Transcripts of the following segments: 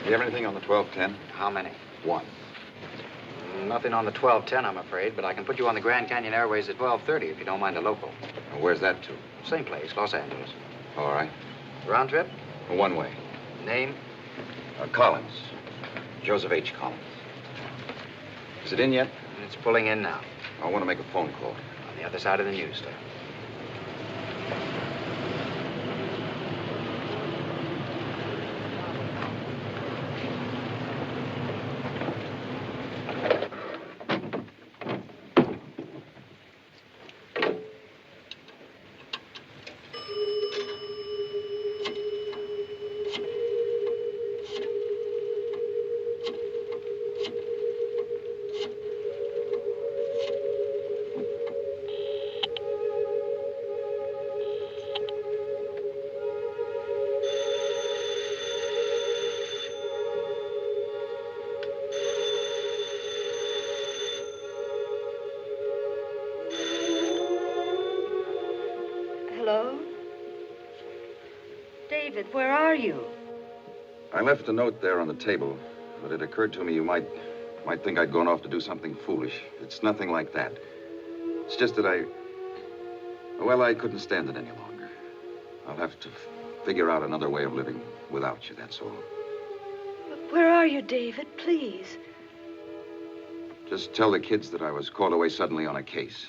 You have anything on the 1210? How many? One. Nothing on the 1210, I'm afraid, but I can put you on the Grand Canyon Airways at 12:30 if you don't mind a local. Well, where's that to? Same place, Los Angeles. All right. Round trip? One way. Name? Collins. Joseph H. Collins. Is it in yet? It's pulling in now. I want to make a phone call. On the other side of the news stand. Hello? David, where are you? I left a note there on the table, but it occurred to me you might think I'd gone off to do something foolish. It's nothing like that. It's just that I couldn't stand it any longer. I'll have to figure out another way of living without you, that's all. Where are you, David? Please. Just tell the kids that I was called away suddenly on a case.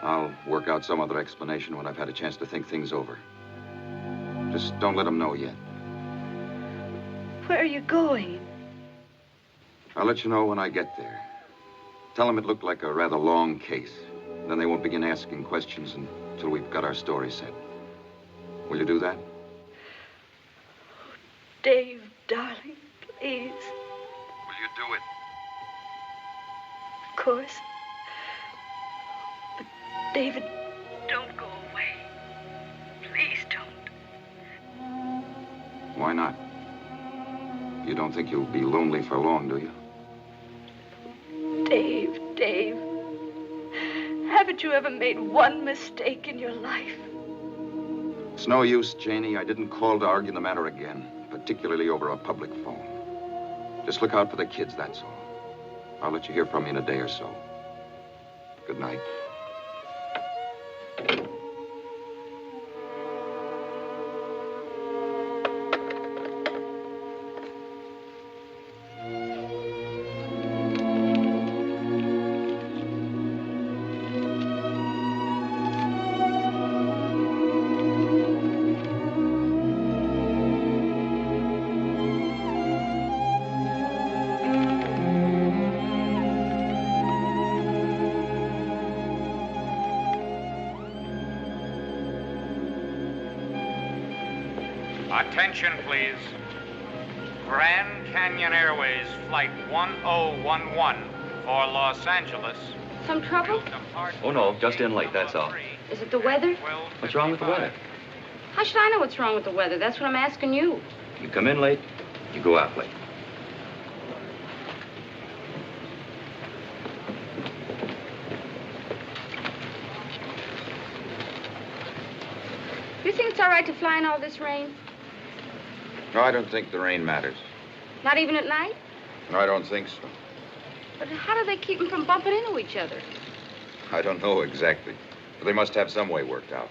I'll work out some other explanation when I've had a chance to think things over. Just don't let them know yet. Where are you going? I'll let you know when I get there. Tell them it looked like a rather long case. Then they won't begin asking questions until we've got our story set. Will you do that? Dave, darling, please. Will you do it? Of course. But, David, don't go away. Please don't. Why not? You don't think you'll be lonely for long, do you? Dave, haven't you ever made one mistake in your life? It's no use, Janie. I didn't call to argue the matter again, particularly over a public phone. Just look out for the kids, that's all. I'll let you hear from me in a day or so. Good night. Attention, please. Grand Canyon Airways Flight 1011 for Los Angeles. Some trouble? Oh, no, just in late, that's all. Is it the weather? What's wrong with the weather? How should I know what's wrong with the weather? That's what I'm asking you. You come in late, you go out late. You think it's all right to fly in all this rain? No, I don't think the rain matters. Not even at night? No, I don't think so. But how do they keep them from bumping into each other? I don't know exactly. But they must have some way worked out.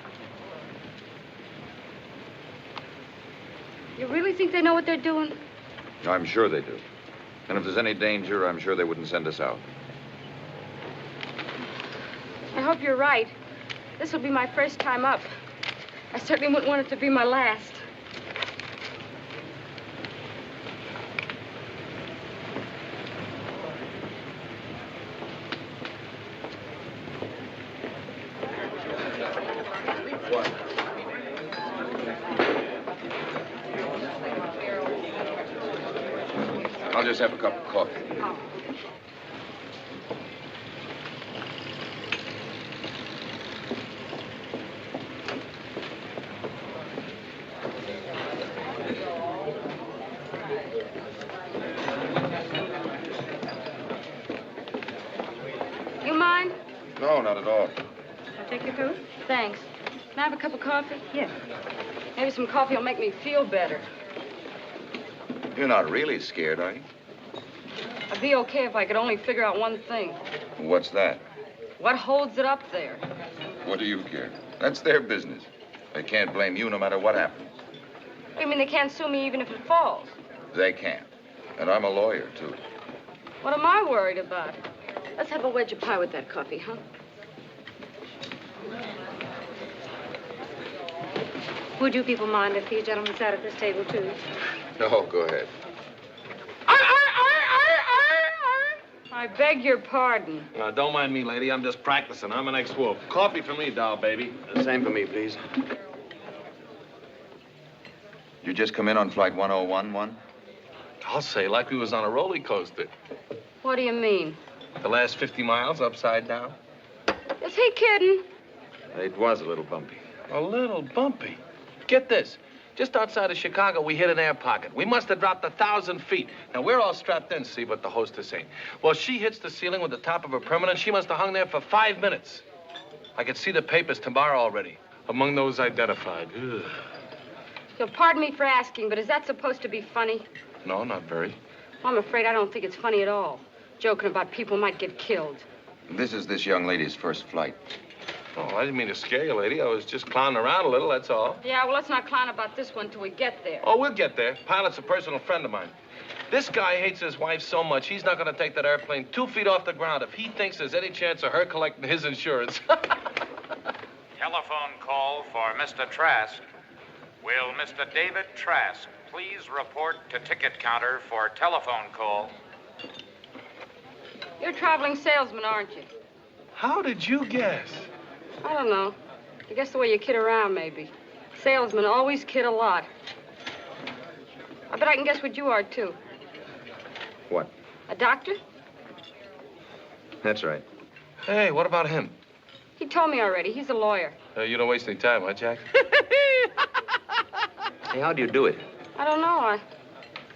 You really think they know what they're doing? I'm sure they do. And if there's any danger, I'm sure they wouldn't send us out. I hope you're right. This will be my first time up. I certainly wouldn't want it to be my last. I'll just have a cup of coffee. You mind? No, not at all. I'll take your food. Thanks. Can I have a cup of coffee? Yes. Maybe some coffee will make me feel better. You're not really scared, are you? I'd be okay if I could only figure out one thing. What's that? What holds it up there? What do you care? That's their business. They can't blame you no matter what happens. You mean they can't sue me even if it falls? They can't. And I'm a lawyer, too. What am I worried about? Let's have a wedge of pie with that coffee, huh? Would you people mind if these gentlemen sat at this table, too? No, go ahead. I beg your pardon. Don't mind me, lady. I'm just practicing. I'm an ex-wolf. Coffee for me, doll baby. Same for me, please. You just come in on flight 1011? I'll say, like we was on a roller coaster. What do you mean? The last 50 miles upside down. Is he kidding? It was a little bumpy. A little bumpy. Get this. Just outside of Chicago, we hit an air pocket. We must have dropped 1,000 feet. Now, we're all strapped in, see, but the hostess ain't. Well, she hits the ceiling with the top of her permanent. She must have hung there for 5 minutes. I could see the papers tomorrow already. Among those identified. Ugh. You'll pardon me for asking, but is that supposed to be funny? No, not very. Well, I'm afraid I don't think it's funny at all. Joking about people might get killed. This is this young lady's first flight. Oh, I didn't mean to scare you, lady. I was just clowning around a little, that's all. Yeah, well, let's not clown about this one till we get there. Oh, we'll get there. Pilot's a personal friend of mine. This guy hates his wife so much, he's not going to take that airplane 2 feet off the ground if he thinks there's any chance of her collecting his insurance. Telephone call for Mr. Trask. Will Mr. David Trask please report to ticket counter for telephone call? You're a traveling salesman, aren't you? How did you guess? I don't know. I guess the way you kid around, maybe. Salesmen always kid a lot. I bet I can guess what you are, too. What? A doctor? That's right. Hey, what about him? He told me already. He's a lawyer. You don't waste any time, huh, Jack? Hey, how do you do it? I don't know.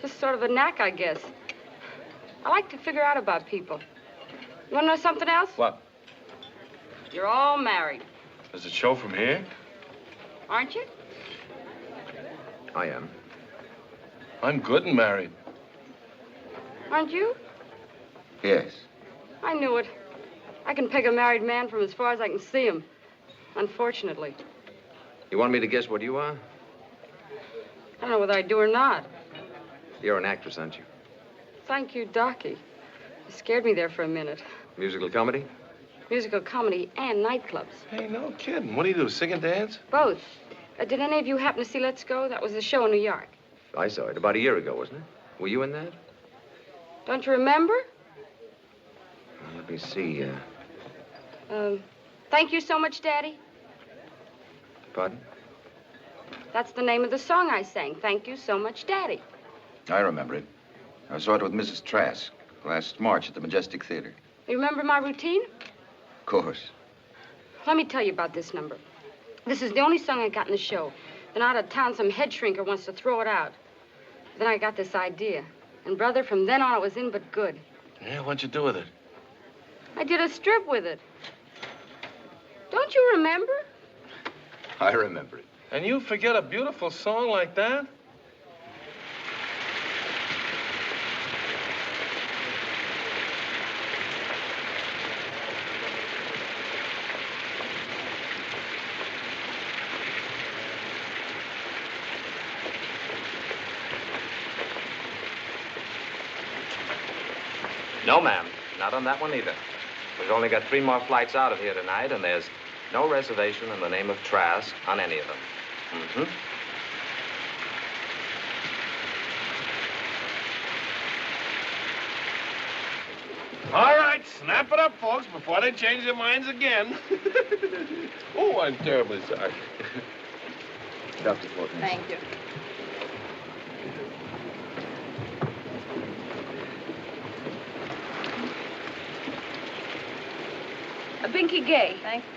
Just sort of a knack, I guess. I like to figure out about people. You want to know something else? What? You're all married, Does it show from here? aren't you? I am. I'm good and married. Aren't you? Yes. I knew it. I can peg a married man from as far as I can see him. Unfortunately. You want me to guess what you are? I don't know whether I do or not. You're an actress, aren't you? Thank you, Docky. You scared me there for a minute. Musical comedy? Musical comedy and nightclubs. Hey, no kidding. What do you do, sing and dance? Both. Did any of you happen to see Let's Go? That was the show in New York. I saw it about a year ago, wasn't it? Were you in that? Don't you remember? Let me see. Thank you so much, Daddy. Pardon? That's the name of the song I sang. Thank you so much, Daddy. I remember it. I saw it with Mrs. Trask last March at the Majestic Theater. You remember my routine? Of course. Let me tell you about this number. This is the only song I got in the show. Then out of town, some head shrinker wants to throw it out. Then I got this idea. And, brother, from then on, it was in but good. Yeah, what'd you do with it? I did a strip with it. Don't you remember? I remember it. And you forget a beautiful song like that? No, ma'am. Not on that one either. We've only got 3 more flights out of here tonight, and there's no reservation in the name of Trask on any of them. Mm-hmm. All right, snap it up, folks, before they change their minds again. Oh, I'm terribly sorry. Dr. Fortness. Thank you. Binky Gay. Thank you.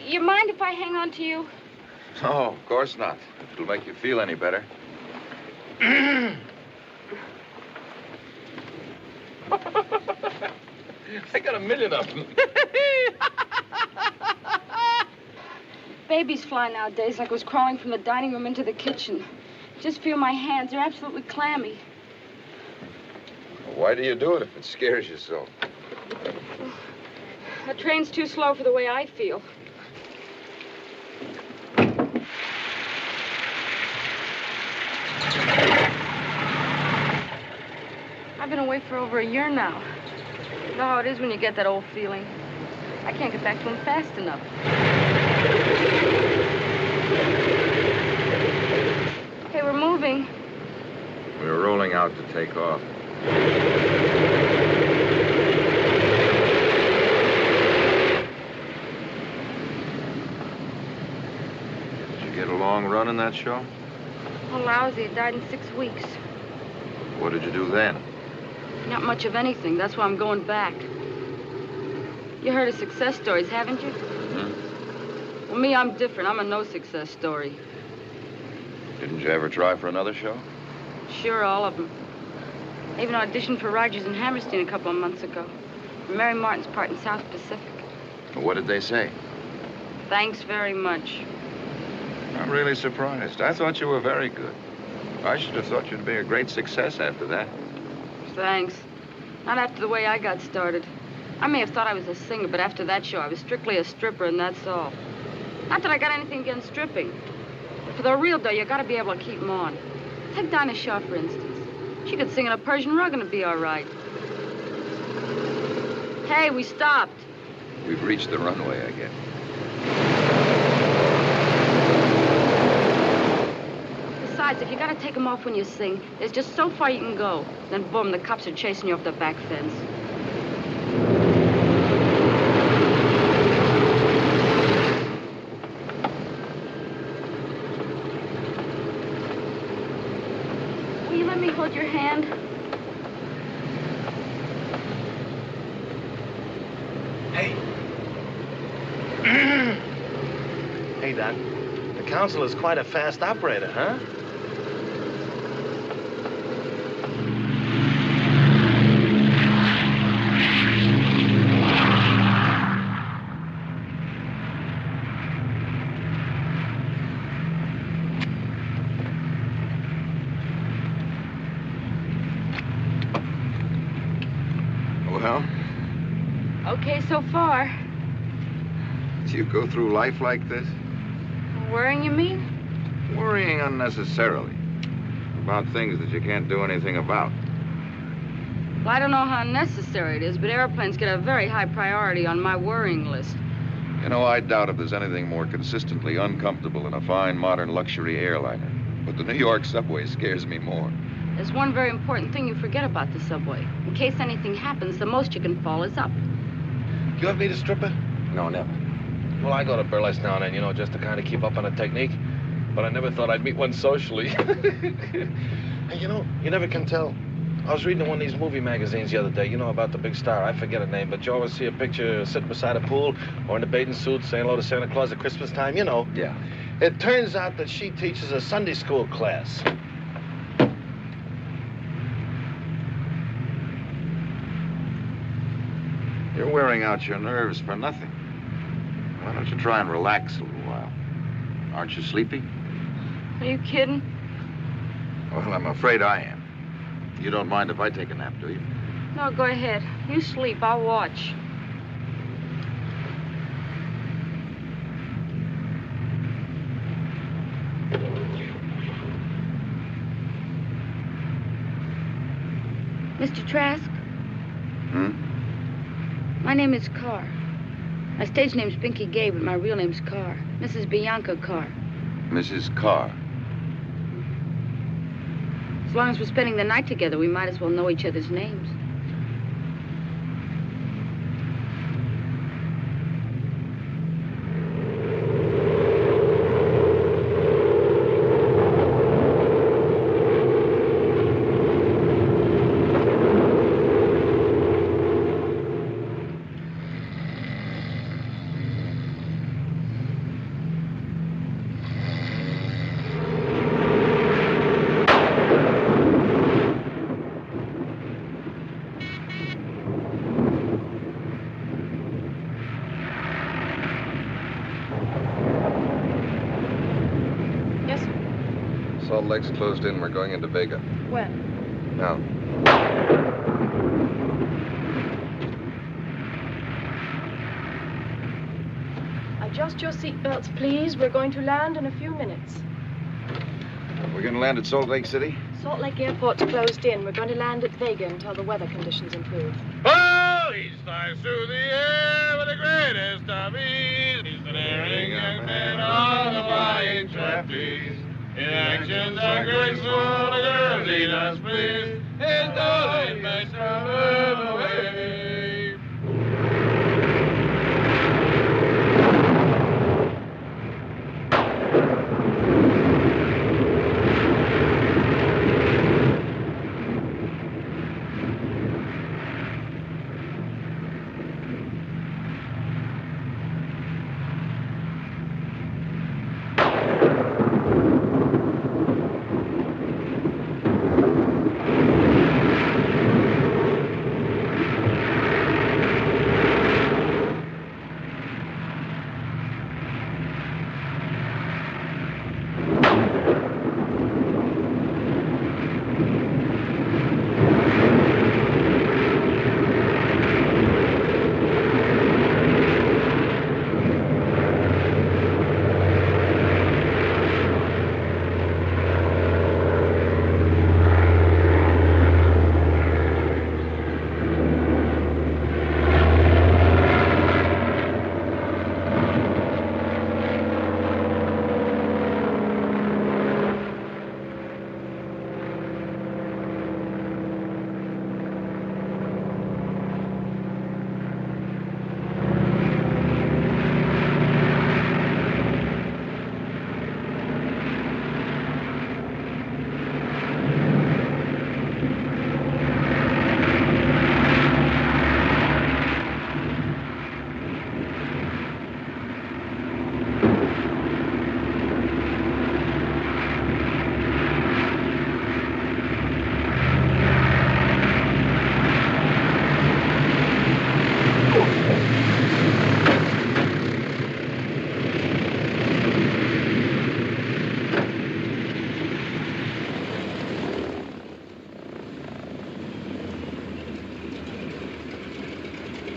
You mind if I hang on to you? No, of course not. If it'll make you feel any better. I got a million of them. Babies fly nowadays like I was crawling from the dining room into the kitchen. Just feel my hands. They're absolutely clammy. Why do you do it if it scares you so? The train's too slow for the way I feel. I've been away for over a year now. You know how it is when you get that old feeling. I can't get back to him fast enough. Hey, we're moving. We're rolling out to take off. Did you get a long run in that show? Oh, lousy. It died in 6 weeks. What did you do then? Not much of anything. That's why I'm going back. You heard of success stories, haven't you? Hmm? Well, me, I'm different. I'm a no-success story. Didn't you ever try for another show? Sure, all of them. I even auditioned for Rogers and Hammerstein a couple of months ago. For Mary Martin's part in South Pacific. What did they say? Thanks very much. I'm really surprised. I thought you were very good. I should have thought you'd be a great success after that. Thanks. Not after the way I got started. I may have thought I was a singer, but after that show, I was strictly a stripper, and that's all. Not that I got anything against stripping. For the real dough, you gotta be able to keep them on. Take Dinah Shaw, for instance. She could sing in a Persian rug and it'd be all right. Hey, we stopped. We've reached the runway, I guess. Besides, if you gotta take them off when you sing, there's just so far you can go. Then boom, the cops are chasing you off the back fence. Will you let me hold your hand? Hey. Hey, Doc. The council is quite a fast operator, huh? Well? Okay so far. Do you go through life like this? Worrying, you mean? Worrying unnecessarily. About things that you can't do anything about. Well, I don't know how necessary it is, but airplanes get a very high priority on my worrying list. You know, I doubt if there's anything more consistently uncomfortable than a fine modern luxury airliner. But the New York subway scares me more. There's one very important thing you forget about the subway. In case anything happens, the most you can fall is up. You ever meet a stripper? No, never. Well, I go to burlesque now and then, you know, just to kind of keep up on the technique. But I never thought I'd meet one socially. And you know, you never can tell. I was reading one of these movie magazines the other day, you know, about the big star. I forget her name, but you always see a picture sitting beside a pool or in a bathing suit saying hello to Santa Claus at Christmas time, you know. Yeah. It turns out that she teaches a Sunday school class. You're wearing out your nerves for nothing. Why don't you try and relax a little while? Aren't you sleepy? Are you kidding? Well, I'm afraid I am. You don't mind if I take a nap, do you? No, go ahead. You sleep. I'll watch. Mr. Trask? Hmm? My name is Carr. My stage name's Binky Gay, but my real name's Carr. Mrs. Bianca Carr. Mrs. Carr. As long as we're spending the night together, we might as well know each other's names. Salt Lake's closed in. We're going into Vega. When? Now. Adjust your seatbelts, please. We're going to land in a few minutes. We're going to land at Salt Lake City? Salt Lake Airport's closed in. We're going to land at Vega until the weather conditions improve. Oh, he flies through the air with the greatest of ease. He's the daring young man on the flying trapeze. His actions are graceful, the girls he does please. His darling makes her live away.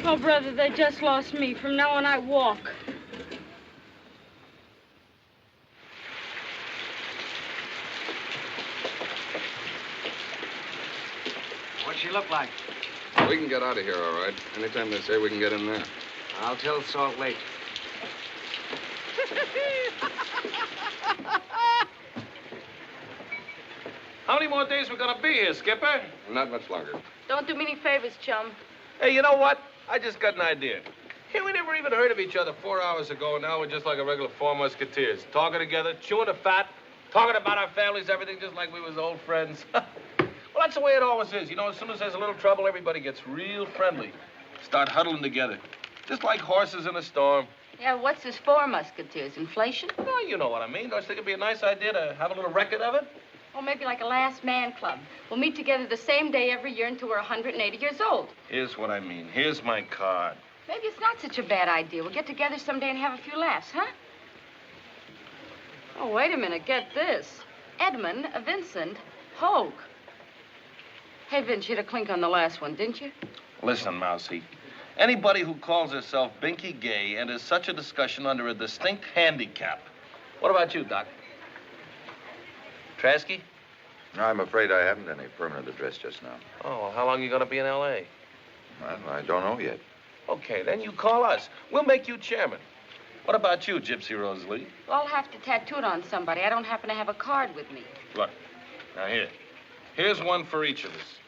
Oh, brother, they just lost me. From now on, I walk. What's she look like? We can get out of here, all right. Anytime they say we can get in there. I'll tell Salt Lake. How many more days we gonna be here, Skipper? Not much longer. Don't do me any favors, chum. Hey, you know what? I just got an idea. Hey, we never even heard of each other 4 hours ago, and now we're just like a regular four musketeers. Talking together, chewing the fat, talking about our families, everything just like we was old friends. Well, that's the way it always is. You know, as soon as there's a little trouble, everybody gets real friendly. Start huddling together. Just like horses in a storm. Yeah, what's this for, musketeers? Inflation? Well, you know what I mean. Don't you think it'd be a nice idea to have a little record of it? Or maybe like a last man club. We'll meet together the same day every year until we're 180 years old. Here's what I mean. Here's my card. Maybe it's not such a bad idea. We'll get together someday and have a few laughs, huh? Oh, wait a minute. Get this. Edmund Vincent Hoke. Hey, Vince, you had a clink on the last one, didn't you? Listen, Mousy. Anybody who calls herself Binky Gay enters such a discussion under a distinct handicap. What about you, Doc? Trasky? I'm afraid I haven't any permanent address just now. Oh, well, how long are you going to be in L.A.? Well, I don't know yet. Okay, then you call us. We'll make you chairman. What about you, Gypsy Rose Lee? Well, I'll have to tattoo it on somebody. I don't happen to have a card with me. Look, now here. Here's one for each of us.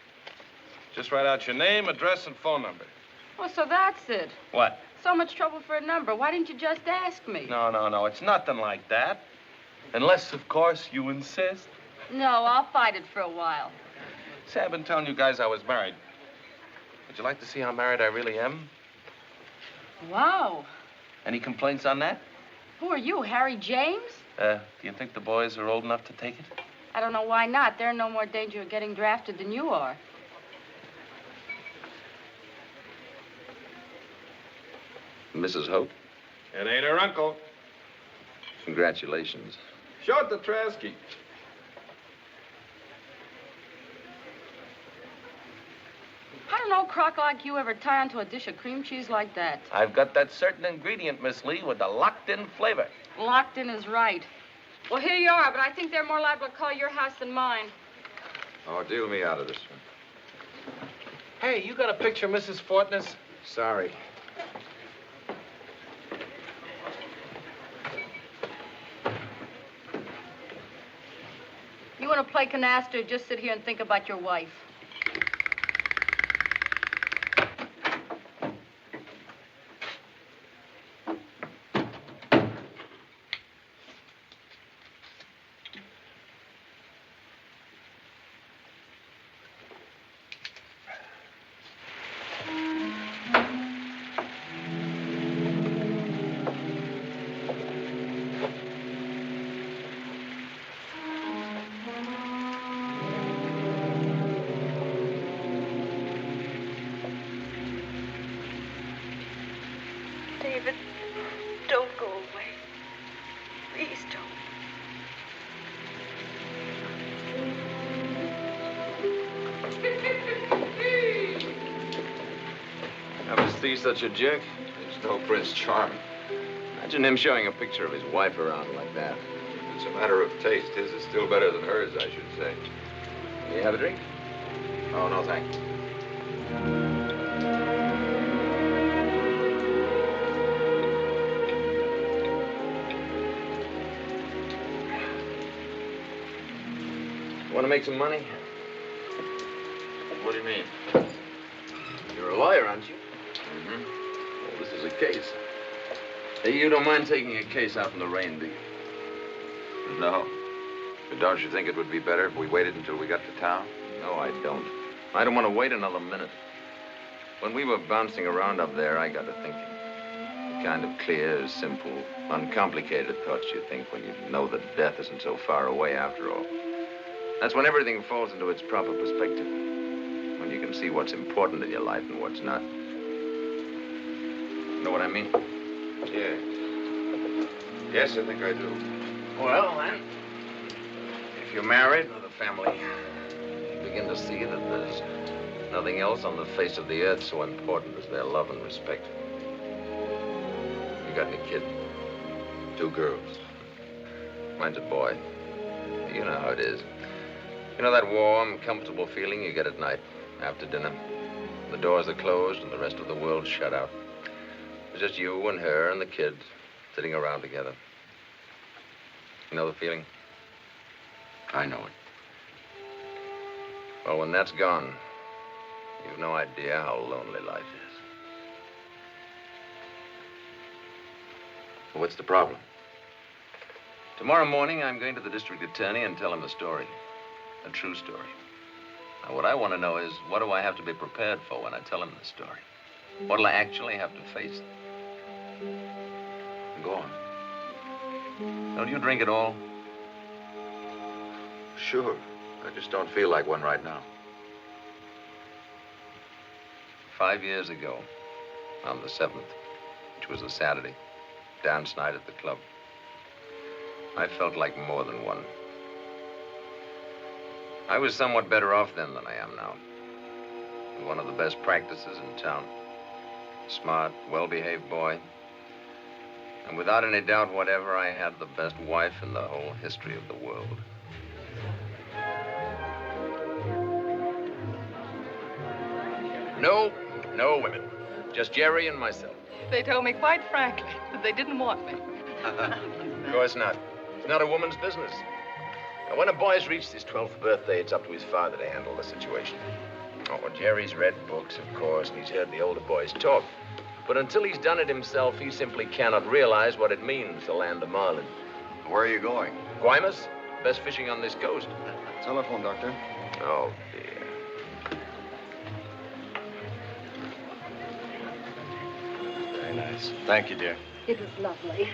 Just write out your name, address, and phone number. Oh, so that's it. What? So much trouble for a number. Why didn't you just ask me? No. It's nothing like that. Unless, of course, you insist. No, I'll fight it for a while. Say, I've been telling you guys I was married. Would you like to see how married I really am? Wow. Any complaints on that? Who are you, Harry James? Do you think the boys are old enough to take it? I don't know why not. They're in no more danger of getting drafted than you are. Mrs. Hoke? It ain't her uncle. Congratulations. Show it to Trasky. crock like you ever tie onto a dish of cream cheese like that? I've got that certain ingredient, Miss Lee, with the locked-in flavor. Locked in is right. Well, here you are, but I think they're more liable to call your house than mine. Oh, deal me out of this one. Hey, you got a picture of Mrs. Fortness? Sorry. You want to play canasta or just sit here and think about your wife? David, don't go away. Please don't. Ever see such a jerk? There's no Prince Charming. Imagine him showing a picture of his wife around like that. It's a matter of taste. His is still better than hers, I should say. Can you have a drink? Oh, no, thanks. Want to make some money? What do you mean? You're a lawyer, aren't you? Mm-hmm. Well, this is a case. Hey, you don't mind taking a case out in the rain, do you? No. But don't you think it would be better if we waited until we got to town? No, I don't. I don't want to wait another minute. When we were bouncing around up there, I got to thinking. The kind of clear, simple, uncomplicated thoughts you think when you know that death isn't so far away after all. That's when everything falls into its proper perspective. When you can see what's important in your life and what's not. Know what I mean? Yeah. Yes, I think I do. Well, then, if you're married with a family, you begin to see that there's nothing else on the face of the earth so important as their love and respect. You got any kid? 2 girls. Mine's a boy. You know how it is. You know that warm, comfortable feeling you get at night after dinner? The doors are closed and the rest of the world shut out. It's just you and her and the kids sitting around together. You know the feeling? I know it. Well, when that's gone, you've no idea how lonely life is. What's the problem? Tomorrow morning, I'm going to the district attorney and tell him the story. A true story. Now, what I want to know is, what do I have to be prepared for when I tell him the story? What'll I actually have to face? Go on. Don't you drink at all? Sure. I just don't feel like one right now. 5 years ago, on the 7th, which was a Saturday, dance night at the club, I felt like more than one. I was somewhat better off then than I am now. With one of the best practices in town. Smart, well-behaved boy. And without any doubt whatever, I had the best wife in the whole history of the world. No women. Just Jerry and myself. They told me quite frankly that they didn't want me. Of course not. It's not a woman's business. Now, when a boy's reached his 12th birthday, it's up to his father to handle the situation. Oh, Jerry's read books, of course, and he's heard the older boys talk. But until he's done it himself, he simply cannot realize what it means to land a marlin. Where are you going? Guaymas? Best fishing on this coast. Telephone, Doctor. Oh, dear. Very nice. Thank you, dear. It was lovely.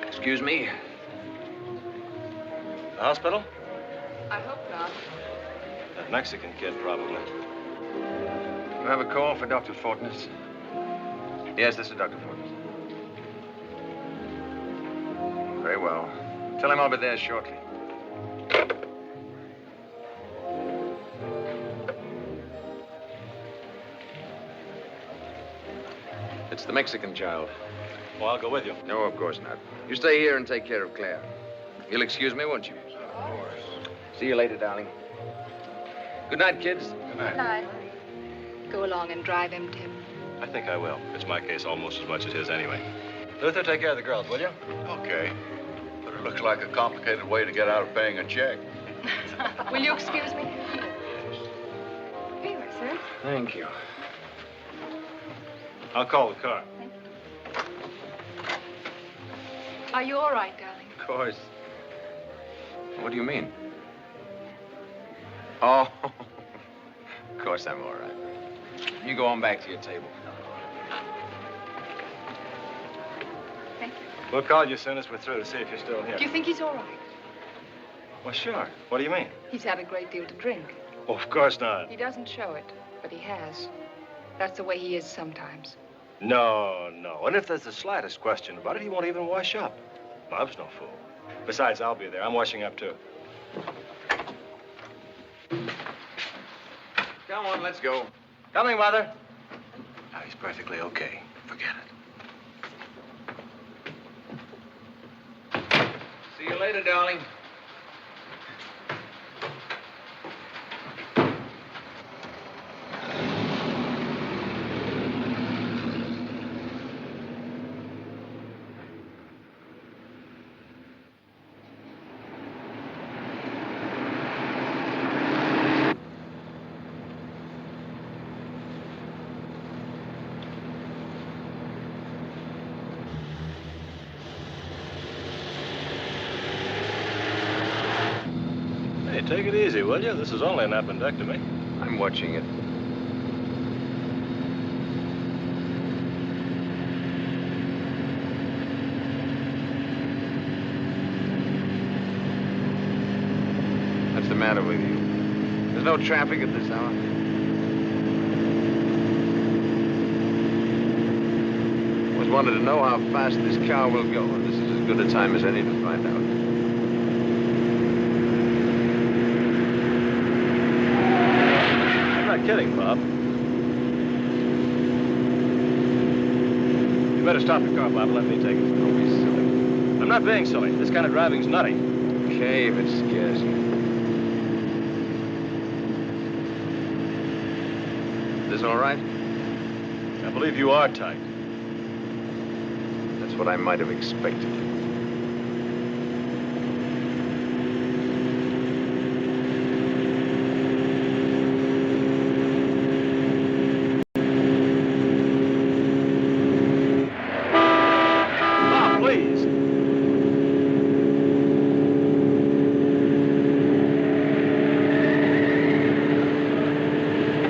Excuse me? The hospital? I hope not. That Mexican kid, probably. You have a call for Dr. Fortness? Yes, this is Dr. Fortness. Very well. Tell him I'll be there shortly. It's the Mexican child. Well, I'll go with you. No, of course not. You stay here and take care of Claire. You'll excuse me, won't you? Of course. See you later, darling. Good night, kids. Good night. Good night. Go along and drive him, Tim. I think I will. It's my case almost as much as his anyway. Luther, take care of the girls, will you? Okay. But it looks like a complicated way to get out of paying a check. Will you excuse me? Here you are, sir. Thank you. I'll call the car. Are you all right, darling? Of course. What do you mean? Oh, of course I'm all right. You go on back to your table. Thank you. We'll call you as soon as we're through to see if you're still here. Do you think he's all right? Well, sure. What do you mean? He's had a great deal to drink. Oh, of course not. He doesn't show it, but he has. That's the way he is sometimes. No, no. And if there's the slightest question about it, he won't even wash up. Bob's no fool. Besides, I'll be there. I'm washing up, too. Come on, let's go. Coming, Mother. Now, he's perfectly okay. Forget it. See you later, darling. Hey, take it easy, will you? This is only an appendectomy. I'm watching it. What's the matter with you? There's no traffic at this hour. Always wanted to know how fast this car will go, and this is as good a time as any to find out. I'm not kidding, Bob. You better stop the car, Bob, and let me take it. Don't be silly. I'm not being silly. This kind of driving's nutty. Okay, if it scares you. This all right? I believe you are tight. That's what I might have expected. Bob, please.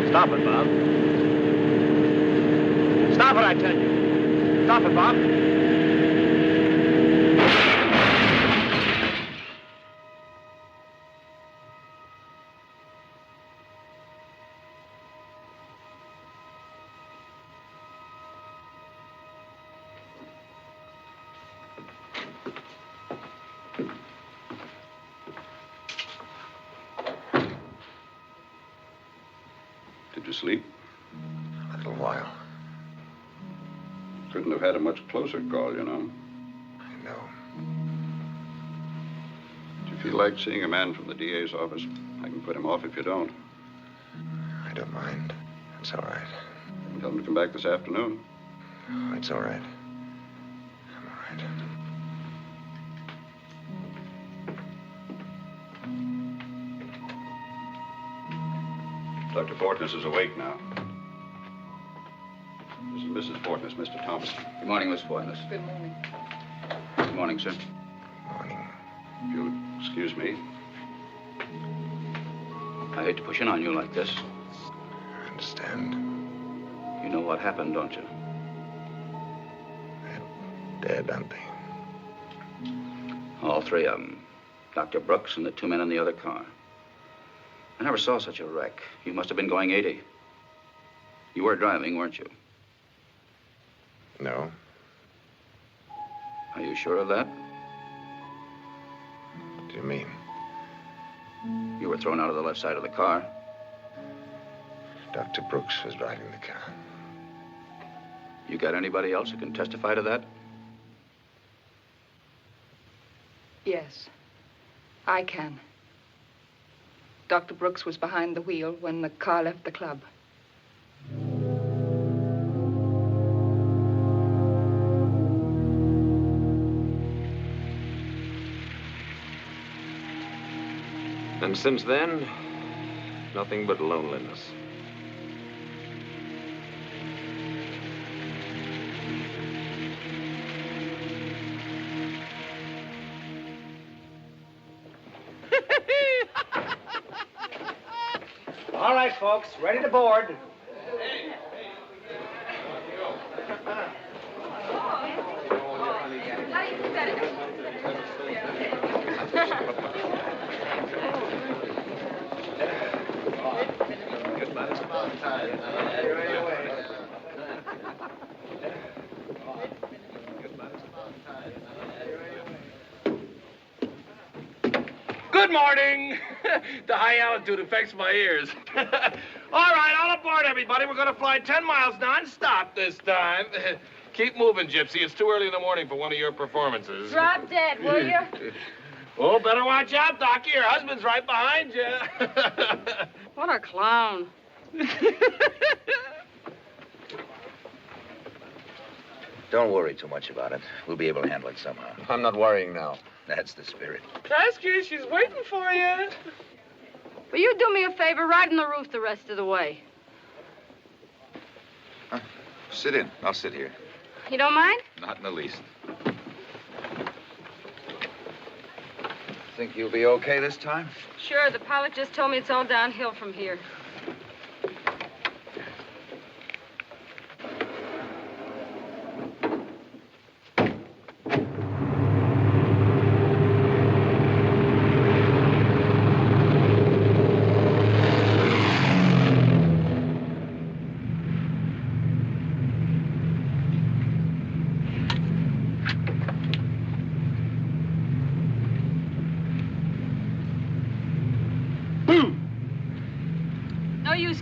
Stop it, Bob. Stop it, I tell you. Stop it, Bob. Did you sleep? A little while. Couldn't have had a much closer call, you know. I know. Do you feel like seeing a man from the DA's office? I can put him off if you don't. I don't mind. It's all right. Tell him to come back this afternoon. Oh, it's all right. I'm all right. Dr. Fortness is awake now. This is Mrs. Fortness, Mr. Thomas. Good morning, Miss Fortness. Good morning. Good morning, sir. Morning. If you'll excuse me. I hate to push in on you like this. I understand. You know what happened, don't you? They're dead, aren't they? All three of them. Dr. Brooks and the two men in the other car. I never saw such a wreck. You must have been going 80. You were driving, weren't you? No. Are you sure of that? What do you mean? You were thrown out of the left side of the car. Dr. Brooks was driving the car. You got anybody else who can testify to that? Yes, I can. Dr. Brooks was behind the wheel when the car left the club. And since then, nothing but loneliness. All right, folks, ready to board. Good morning. The high altitude affects my ears. All right, all aboard, everybody. We're going to fly 10 miles non-stop this time. Keep moving, Gypsy. It's too early in the morning for one of your performances. Drop dead, will you? Oh, better watch out, Doc. Your husband's right behind you. What a clown. Don't worry too much about it. We'll be able to handle it somehow. I'm not worrying now. That's the spirit. Trask, she's waiting for you. Will you do me a favor? Ride on the roof the rest of the way. Sit in. I'll sit here. You don't mind? Not in the least. Think you'll be okay this time? Sure, the pilot just told me it's all downhill from here.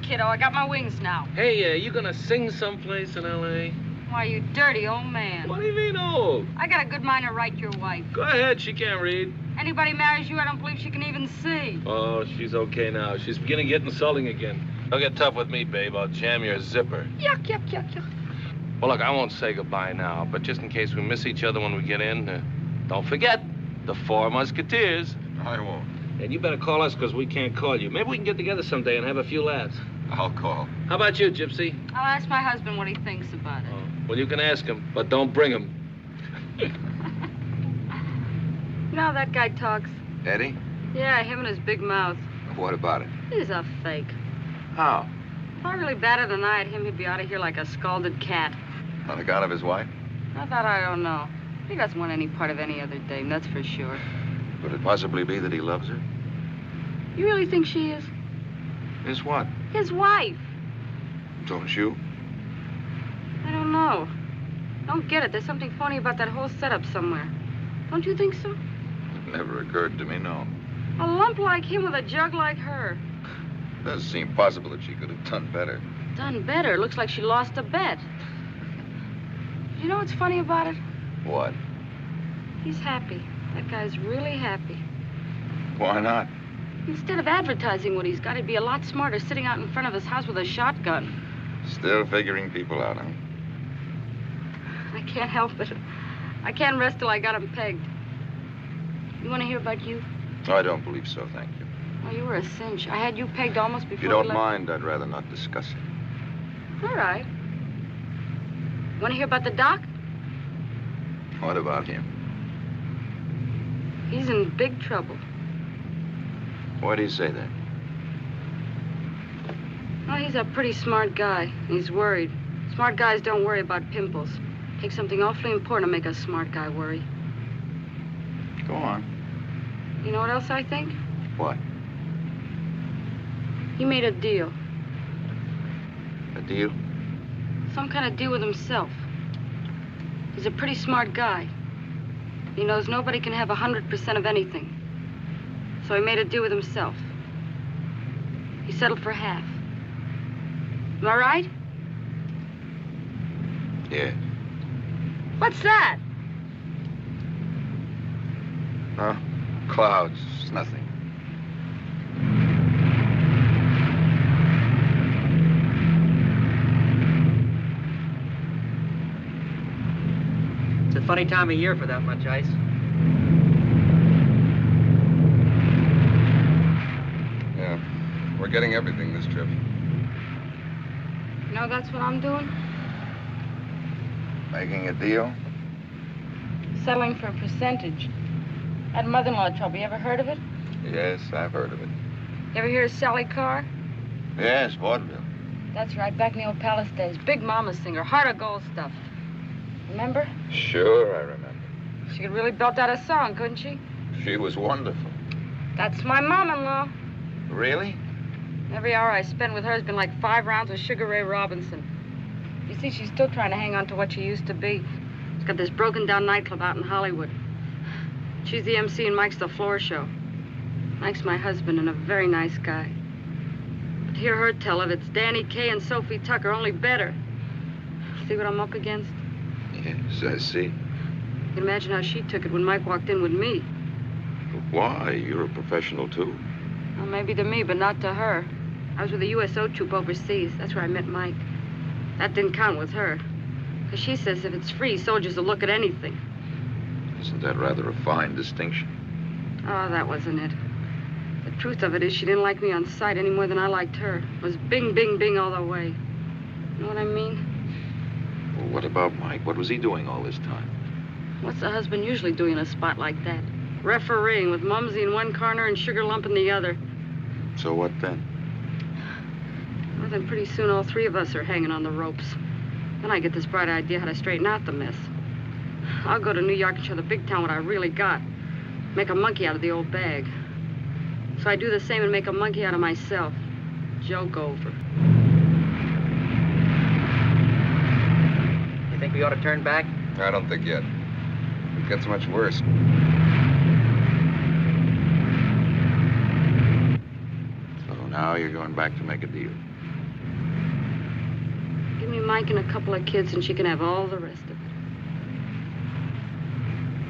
Kiddo, I got my wings now. Hey, you gonna sing someplace in L.A.? Why, you dirty old man. What do you mean, old? I got a good mind to write your wife. Go ahead, she can't read. Anybody marries you, I don't believe she can even see. Oh, she's okay now. She's beginning to get insulting again. Don't get tough with me, babe. I'll jam your zipper. Yuck, yuck, yuck, yuck. Well, look, I won't say goodbye now, but just in case we miss each other when we get in, don't forget the 4 Musketeers. I won't. And you better call us, because we can't call you. Maybe we can get together someday and have a few laughs. I'll call. How about you, Gypsy? I'll ask my husband what he thinks about it. Oh, well, you can ask him, but don't bring him. You know how that guy talks? Eddie? Yeah, him and his big mouth. What about it? He's a fake. How? If I really batted an eye at him, he'd be out of here like a scalded cat. On account of his wife? Not that I don't know. He doesn't want any part of any other dame, that's for sure. Could it possibly be that he loves her? You really think she is? Is what? His wife. Don't you? I don't know. Don't get it. There's something phony about that whole setup somewhere. Don't you think so? It never occurred to me, no. A lump like him with a jug like her. It does seem possible that she could have done better. Done better? Looks like she lost a bet. You know what's funny about it? What? He's happy. That guy's really happy. Why not? Instead of advertising what he's got, he'd be a lot smarter sitting out in front of his house with a shotgun. Still figuring people out, huh? I can't help it. I can't rest till I got him pegged. You want to hear about you? Oh, I don't believe so, thank you. Oh, you were a cinch. I had you pegged almost before If you don't we left. mind, I'd rather not discuss it. All right. You want to hear about the doc? What about him? He's in big trouble. Why do you say that? Well, he's a pretty smart guy. He's worried. Smart guys don't worry about pimples. Takes something awfully important to make a smart guy worry. Go on. You know what else I think? What? He made a deal. A deal? Some kind of deal with himself. He's a pretty smart guy. He knows nobody can have 100% of anything. So he made a deal with himself. He settled for half. Am I right? Yeah. What's that? Huh? Clouds. It's nothing. It's a funny time of year for that much ice. Yeah. We're getting everything this trip. You know, that's what I'm doing. Making a deal? Settling for a percentage. That mother-in-law trouble, you ever heard of it? Yes, I've heard of it. You ever hear of Sally Carr? Yes, vaudeville. That's right, back in the old palace days. Big mama singer, heart of gold stuff. Remember? Sure, I remember. She could really belt out a song, couldn't she? She was wonderful. That's my mom-in-law. Really? Every hour I spend with her has been like 5 rounds with Sugar Ray Robinson. You see, she's still trying to hang on to what she used to be. She's got this broken-down nightclub out in Hollywood. She's the MC and Mike's the floor show. Mike's my husband and a very nice guy. But to hear her tell it, it's Danny Kaye and Sophie Tucker, only better. See what I'm up against? Yes, I see. You can imagine how she took it when Mike walked in with me. But why? You're a professional, too. Well, maybe to me, but not to her. I was with the USO troop overseas. That's where I met Mike. That didn't count with her. Because she says if it's free, soldiers will look at anything. Isn't that rather a fine distinction? Oh, that wasn't it. The truth of it is she didn't like me on sight any more than I liked her. It was bing, bing, bing all the way. You know what I mean? Well, what about Mike? What was he doing all this time? What's the husband usually doing in a spot like that? Refereeing with Mumsy in one corner and Sugar Lump in the other. So what then? Well, then pretty soon all 3 of us are hanging on the ropes. Then I get this bright idea how to straighten out the mess. I'll go to New York and show the big town what I really got. Make a monkey out of the old bag. So I do the same and make a monkey out of myself. Joke over. You think we ought to turn back? I don't think yet. It gets much worse. So now you're going back to make a deal. Give me Mike and a couple of kids and she can have all the rest of it.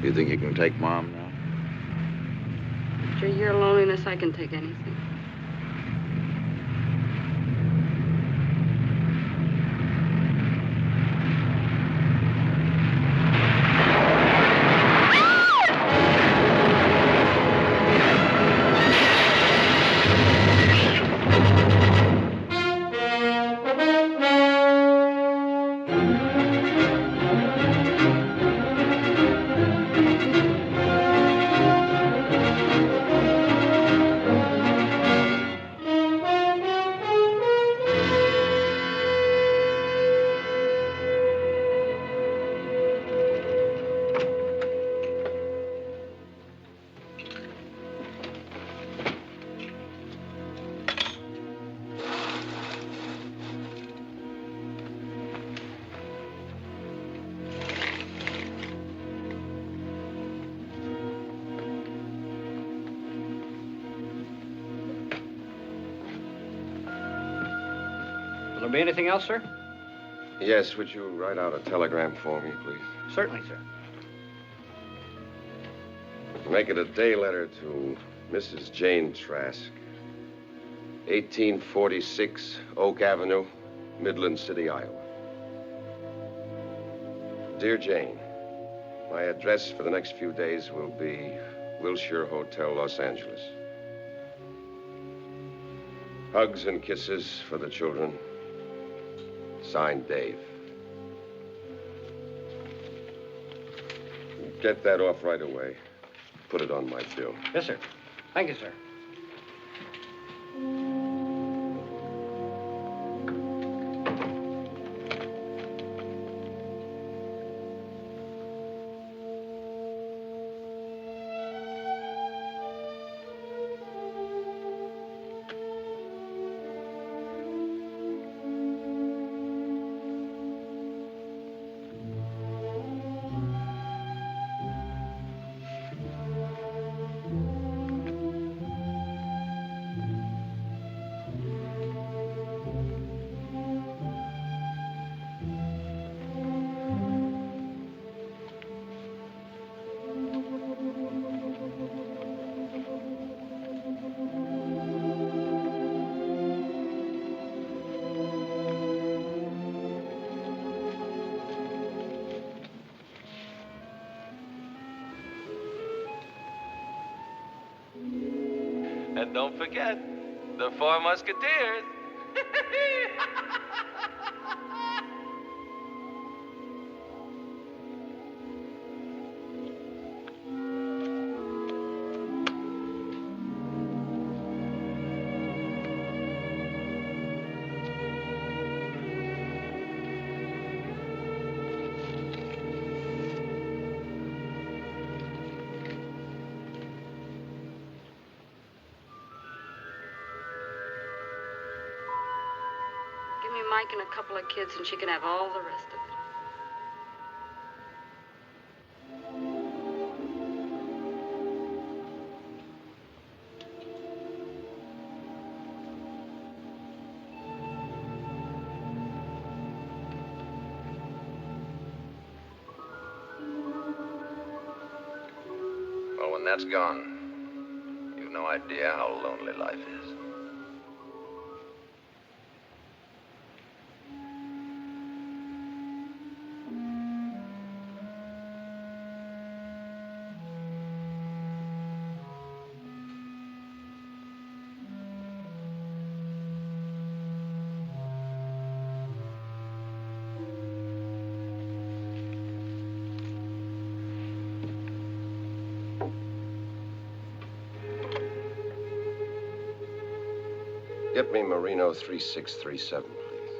You think you can take Mom now? After a year of loneliness, I can take anything. Will there be anything else, sir? Yes, would you write out a telegram for me, please? Certainly, sir. Make it a day letter to Mrs. Jane Trask, 1846 Oak Avenue, Midland City, Iowa. Dear Jane, my address for the next few days will be Wilshire Hotel, Los Angeles. Hugs and kisses for the children. Signed, Dave. Get that off right away. Put it on my bill. Yes, sir. Thank you, sir. Don't forget, the Four Musketeers. Give me Mike and a couple of kids, and she can have all the rest of it. Well, when that's gone, you've no idea how lonely life is. Get me Marino 3637, please.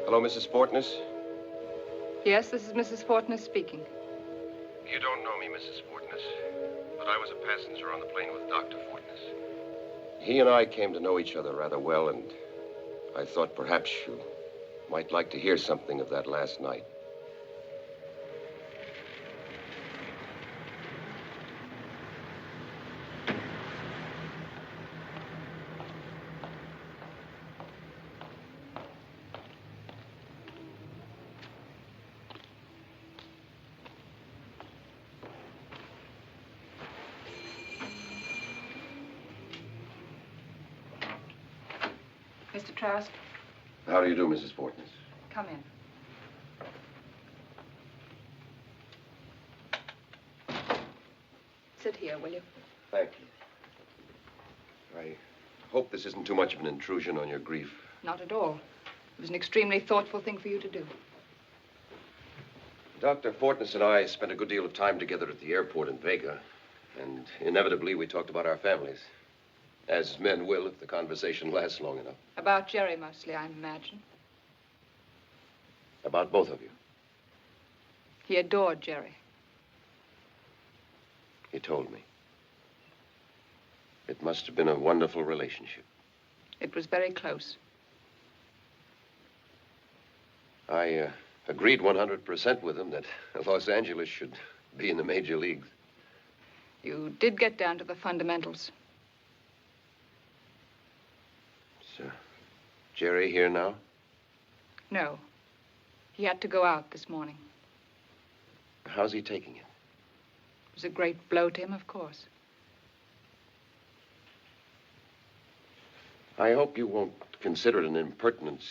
Hello, Mrs. Fortness? Yes, this is Mrs. Fortness speaking. You don't know me, Mrs. Fortness, but I was a passenger on the plane with Dr. Fortness. He and I came to know each other rather well, and I thought perhaps you might like to hear something of that last night. Mr. Trask, How do you do, Mrs. Fortness? come in. Sit here, will you? Thank you. I hope this isn't too much of an intrusion on your grief. Not at all. It was an extremely thoughtful thing for you to do. Dr. Fortness and I spent a good deal of time together at the airport in Vega, and inevitably we talked about our families. As men will if the conversation lasts long enough. About Jerry mostly, I imagine. About both of you. He adored Jerry. He told me. It must have been a wonderful relationship. It was very close. I agreed 100% with him that Los Angeles should be in the major leagues. You did get down to the fundamentals. Is Jerry here now? No. He had to go out this morning. How's he taking it? It was a great blow to him, of course. I hope you won't consider it an impertinence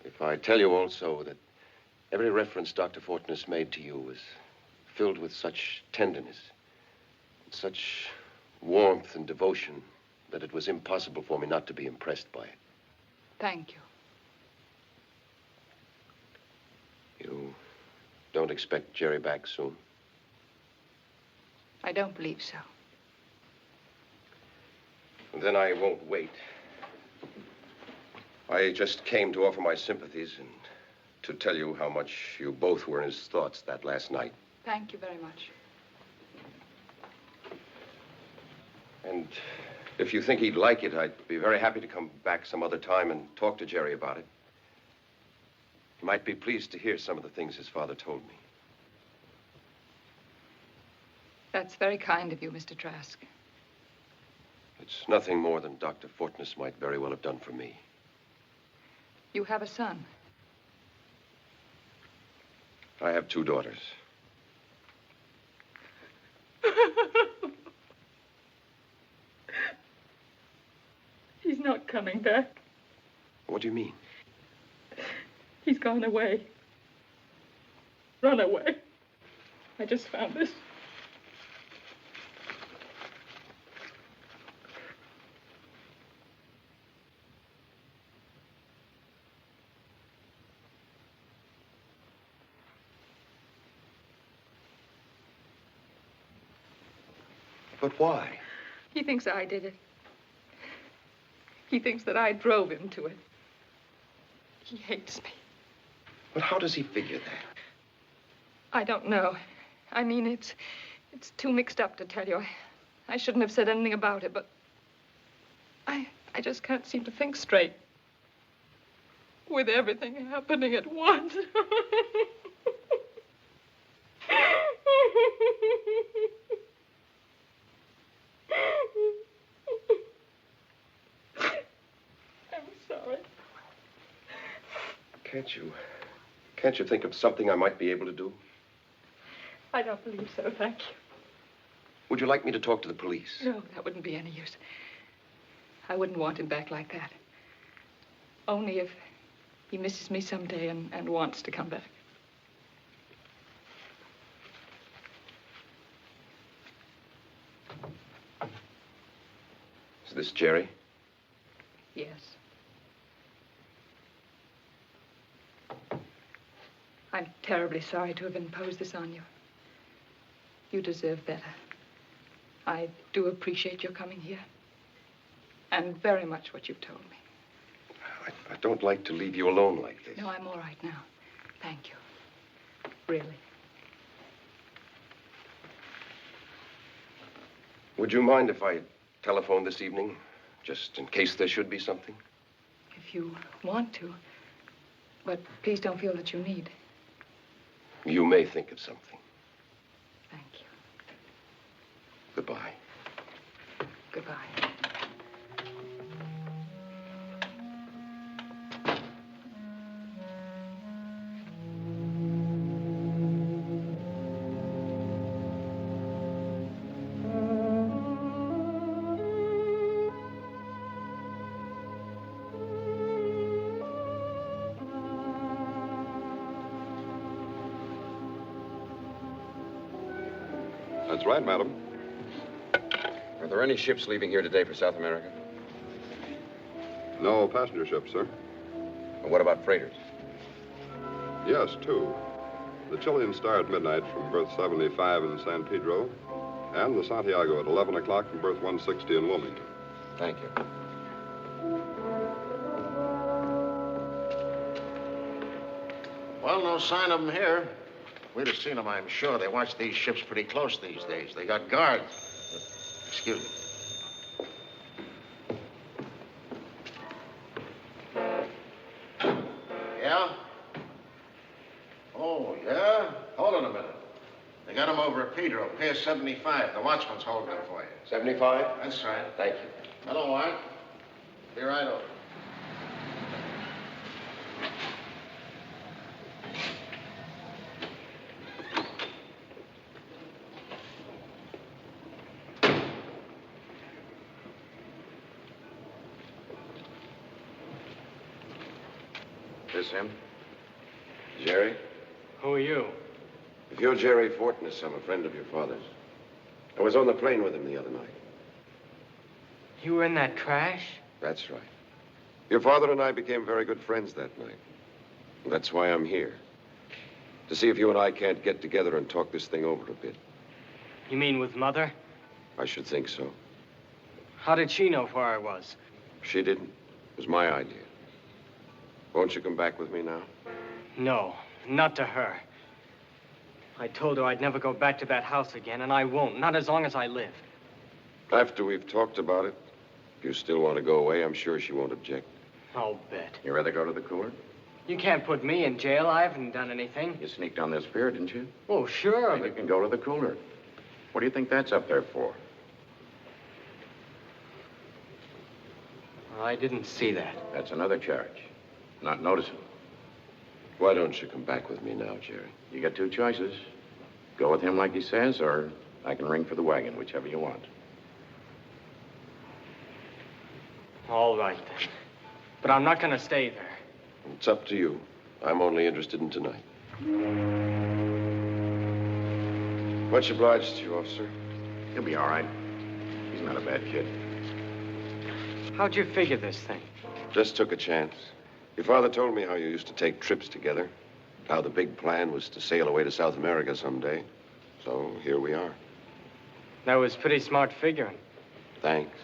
if I tell you also that every reference Dr. Fortness made to you was filled with such tenderness, such warmth and devotion that it was impossible for me not to be impressed by it. Thank you. You don't expect Jerry back soon? I don't believe so. Then I won't wait. I just came to offer my sympathies and to tell you how much you both were in his thoughts that last night. Thank you very much. And if you think he'd like it, I'd be very happy to come back some other time and talk to Jerry about it. He might be pleased to hear some of the things his father told me. That's very kind of you, Mr. Trask. It's nothing more than Dr. Fortness might very well have done for me. You have a son. I have 2 daughters. He's not coming back. What do you mean? He's gone away. Run away. I just found this. But why? He thinks I did it. He thinks that I drove him to it. He hates me. But how does he figure that? I don't know. I mean, it's too mixed up to tell you. I shouldn't have said anything about it, but I just can't seem to think straight. With everything happening at once. I'm sorry. Can't you think of something I might be able to do? I don't believe so, thank you. Would you like me to talk to the police? No, that wouldn't be any use. I wouldn't want him back like that. Only if he misses me someday and wants to come back. Is this Jerry? Yes. I'm terribly sorry to have imposed this on you. You deserve better. I do appreciate your coming here. And very much what you've told me. I don't like to leave you alone like this. No, I'm all right now. Thank you. Really. Would you mind if I telephoned this evening? Just in case there should be something? If you want to. But please don't feel that you need. You may think of something. Thank you. Goodbye. Goodbye. That's right, madam. Are there any ships leaving here today for South America? No passenger ships, sir. And what about freighters? Yes, two. The Chilean Star at midnight from berth 75 in San Pedro, and the Santiago at 11 o'clock from berth 160 in Wilmington. Thank you. Well, no sign of them here. We'd have seen them, I'm sure. They watch these ships pretty close these days. They got guards. Excuse me. Yeah? Oh, yeah? Hold on a minute. They got them over at Pedro, Pier 75. The watchman's holding them for you. 75? That's right. Thank you. Hello, Art. Be right over. This him? Jerry? Who are you? If you're Jerry Fortness, I'm a friend of your father's. I was on the plane with him the other night. You were in that crash? That's right. Your father and I became very good friends that night. That's why I'm here. To see if you and I can't get together and talk this thing over a bit. You mean with Mother? I should think so. How did she know where I was? She didn't. It was my idea. Won't you come back with me now? No, not to her. I told her I'd never go back to that house again, and I won't, not as long as I live. After we've talked about it, if you still want to go away, I'm sure she won't object. I'll bet. You rather go to the cooler? You can't put me in jail. I haven't done anything. You sneaked on this pier, didn't you? Oh, sure, Then but... you can go to the cooler. What do you think that's up there for? I didn't see that. That's another charge. Not noticing. Why don't you come back with me now, Jerry? You got two choices. Go with him like he says, or I can ring for the wagon, whichever you want. All right, then. But I'm not going to stay there. It's up to you. I'm only interested in tonight. Much obliged to you, officer. He'll be all right. He's not a bad kid. How'd you figure this thing? Just took a chance. Your father told me how you used to take trips together, how the big plan was to sail away to South America someday. So here we are. That was pretty smart figuring. Thanks.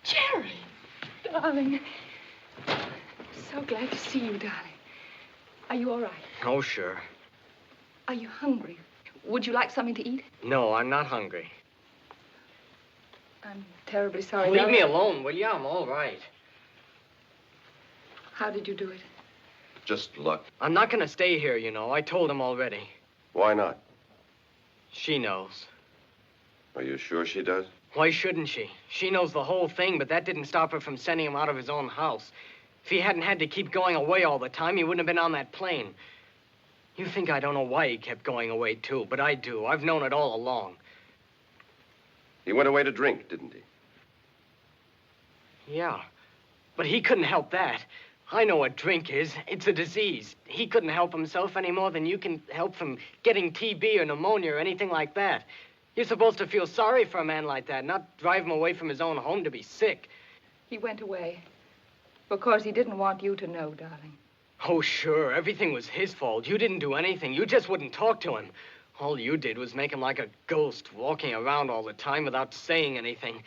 Jerry, darling. So glad to see you, darling. Are you all right? Oh, sure. Are you hungry? Would you like something to eat? No, I'm not hungry. I'm terribly sorry. Leave me darling. alone, will you? I'm all right. How did you do it? Just luck. I'm not gonna stay here, you know. I told him already. Why not? She knows. Are you sure she does? Why shouldn't she? She knows the whole thing, but that didn't stop her from sending him out of his own house. If he hadn't had to keep going away all the time, he wouldn't have been on that plane. You think I don't know why he kept going away, too, but I do. I've known it all along. He went away to drink, didn't he? Yeah, but he couldn't help that. I know what drink is. It's a disease. He couldn't help himself any more than you can help from getting TB or pneumonia or anything like that. You're supposed to feel sorry for a man like that, not drive him away from his own home to be sick. He went away because he didn't want you to know, darling. Oh, sure. Everything was his fault. You didn't do anything. You just wouldn't talk to him. All you did was make him like a ghost, walking around all the time without saying anything.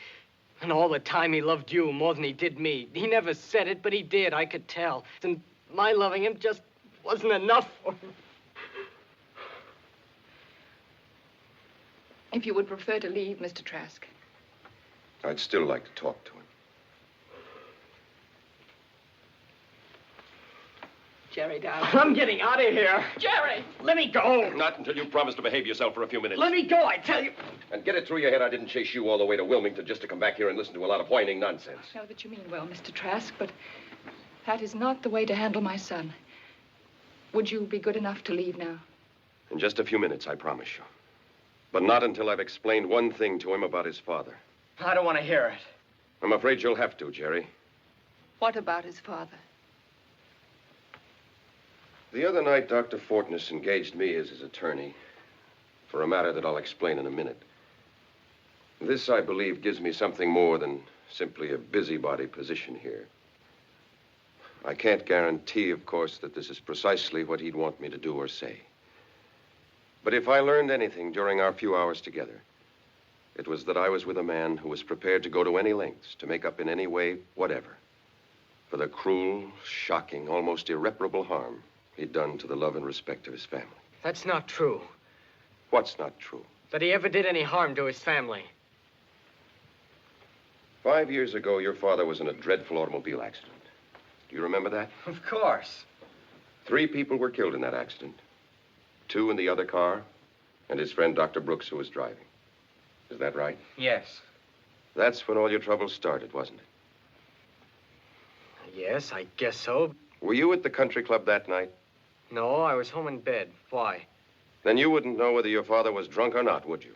And all the time he loved you more than he did me. He never said it, but he did. I could tell. And my loving him just wasn't enough for him. If you would prefer to leave, Mr. Trask. I'd still like to talk to him. Jerry, darling. I'm getting out of here. Jerry! Let me go. Not until you promise to behave yourself for a few minutes. Let me go, I tell you. And get it through your head I didn't chase you all the way to Wilmington just to come back here and listen to a lot of whining nonsense. I know that you mean well, Mr. Trask, but that is not the way to handle my son. Would you be good enough to leave now? In just a few minutes, I promise you. But not until I've explained one thing to him about his father. I don't want to hear it. I'm afraid you'll have to, Jerry. What about his father? The other night, Dr. Fortness engaged me as his attorney for a matter that I'll explain in a minute. This, I believe, gives me something more than simply a busybody position here. I can't guarantee, of course, that this is precisely what he'd want me to do or say. But if I learned anything during our few hours together, it was that I was with a man who was prepared to go to any lengths to make up in any way, whatever, for the cruel, shocking, almost irreparable harm he'd done to the love and respect of his family. That's not true. What's not true? That he ever did any harm to his family. 5 years ago, your father was in a dreadful automobile accident. Do you remember that? Of course. 3 people were killed in that accident. 2 in the other car, and his friend Dr. Brooks, who was driving. Is that right? Yes. That's when all your troubles started, wasn't it? Yes, I guess so. Were you at the country club that night? No, I was home in bed. Why? Then you wouldn't know whether your father was drunk or not, would you?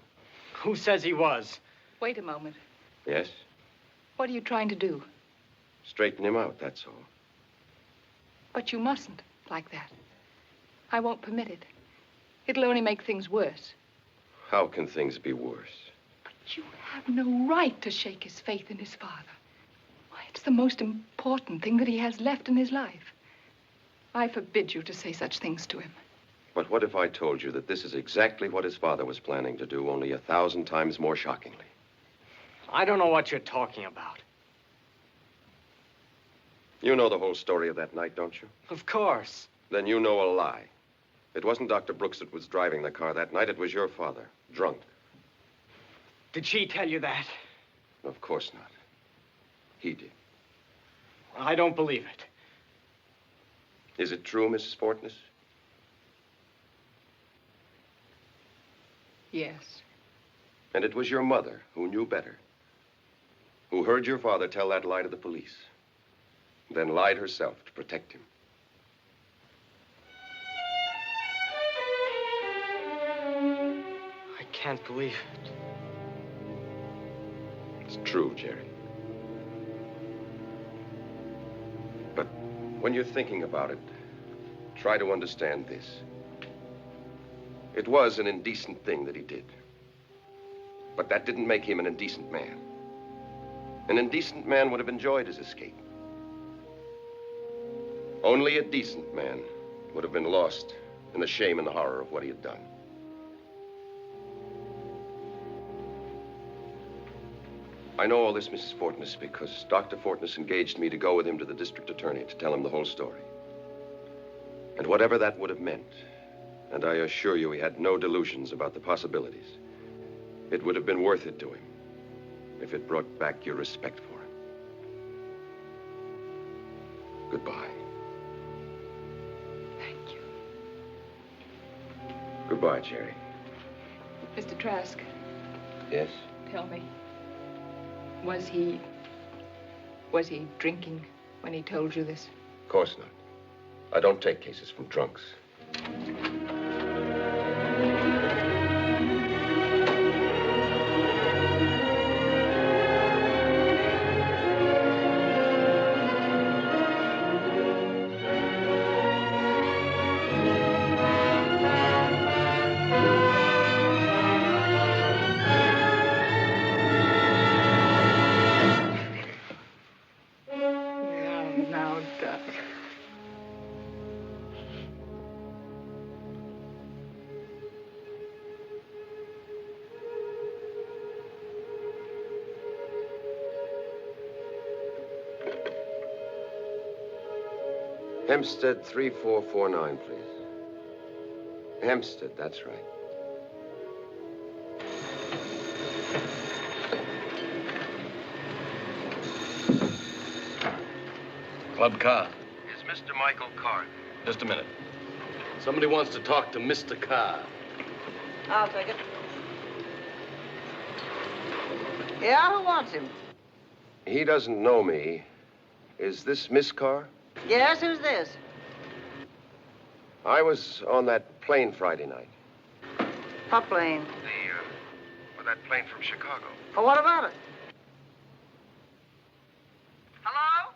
Who says he was? Wait a moment. Yes? What are you trying to do? Straighten him out, that's all. But you mustn't like that. I won't permit it. It'll only make things worse. How can things be worse? You have no right to shake his faith in his father. Why, it's the most important thing that he has left in his life. I forbid you to say such things to him. But what if I told you that this is exactly what his father was planning to do, only 1,000 times more shockingly? I don't know what you're talking about. You know the whole story of that night, don't you? Of course. Then you know a lie. It wasn't Dr. Brooks that was driving the car that night. It was your father, drunk. Did she tell you that? Of course not. He did. I don't believe it. Is it true, Mrs. Fortness? Yes. And it was your mother who knew better, who heard your father tell that lie to the police, then lied herself to protect him. can't believe it. It's true, Jerry. But when you're thinking about it, try to understand this. It was an indecent thing that he did. But that didn't make him an indecent man. An indecent man would have enjoyed his escape. Only a decent man would have been lost in the shame and the horror of what he had done. I know all this, Mrs. Fortness, because Dr. Fortness engaged me to go with him to the district attorney to tell him the whole story. And whatever that would have meant, and I assure you he had no delusions about the possibilities, it would have been worth it to him if it brought back your respect for him. Goodbye. Thank you. Goodbye, Jerry. Mr. Trask, Yes? tell me, was he drinking when he told you this? Of course not. I don't take cases from drunks. Now, Doc. Hempstead 3449, please. Hempstead, that's right. Club car. Is Mr. Michael Carr? Just a minute. Somebody wants to talk to Mr. Carr. I'll take it. Yeah, who wants him? He doesn't know me. Is this Miss Carr? Yes, who's this? I was on that plane Friday night. What plane? That plane from Chicago. Well, what about it? Hello?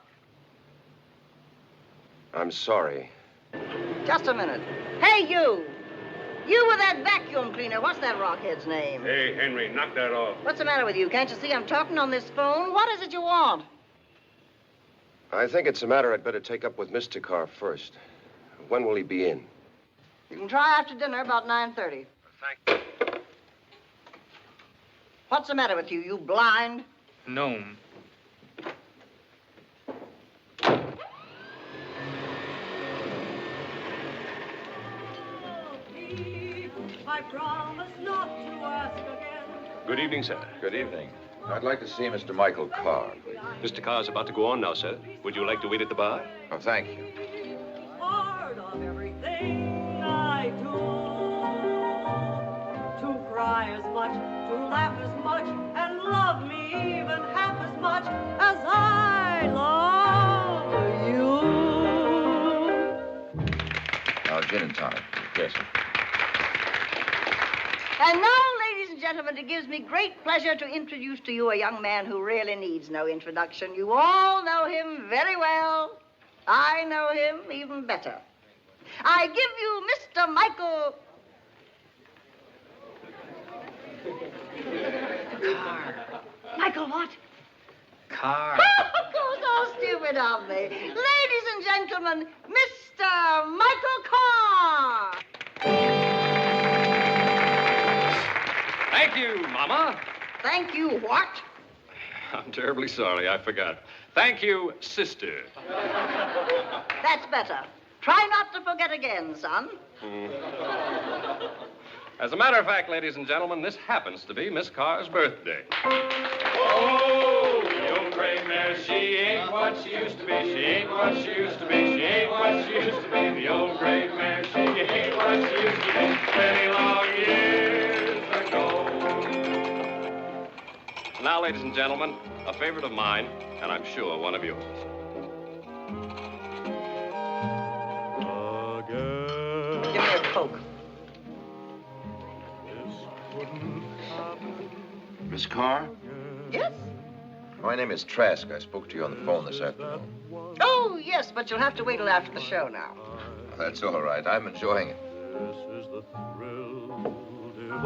I'm sorry. Just a minute. Hey, you! You with that vacuum cleaner. What's that rockhead's name? Hey, Henry, knock that off. What's the matter with you? Can't you see I'm talking on this phone? What is it you want? I think it's a matter I'd better take up with Mr. Carr first. When will he be in? You can try after dinner about 9:30. Thank you. What's the matter with you? You blind? No. I promise not to ask again. Good evening, sir. Good evening. I'd like to see Mr. Michael Carr, please. Mr. Carr's about to go on now, sir. Would you like to wait at the bar? Oh, thank you. Part of everything I do. To cry as much, to laugh as much, and love me even half as much as I love you. Gin and tonic. Yes, sir. And now, ladies and gentlemen, it gives me great pleasure to introduce to you a young man who really needs no introduction. You all know him very well. I know him even better. I give you Mr. Michael... Carr. Michael what? Carr. Oh, so stupid of me. Ladies and gentlemen, Mr. Michael Carr. Thank you, Mama. Thank you, what? I'm terribly sorry. I forgot. Thank you, sister. That's better. Try not to forget again, son. As a matter of fact, ladies and gentlemen, this happens to be Miss Carr's birthday. Oh, the old gray mare, she ain't what she used to be. She ain't what she used to be. She ain't what she used to be. The old gray mare, she ain't what she used to be. Many long years ago. Now, ladies and gentlemen, a favorite of mine, and I'm sure one of yours. Give me a Coke. Miss Carr? Yes? My name is Trask. I spoke to you on the phone this afternoon. Oh, yes, but you'll have to wait till after the show now. That's all right. I'm enjoying it. This is the thrill divine.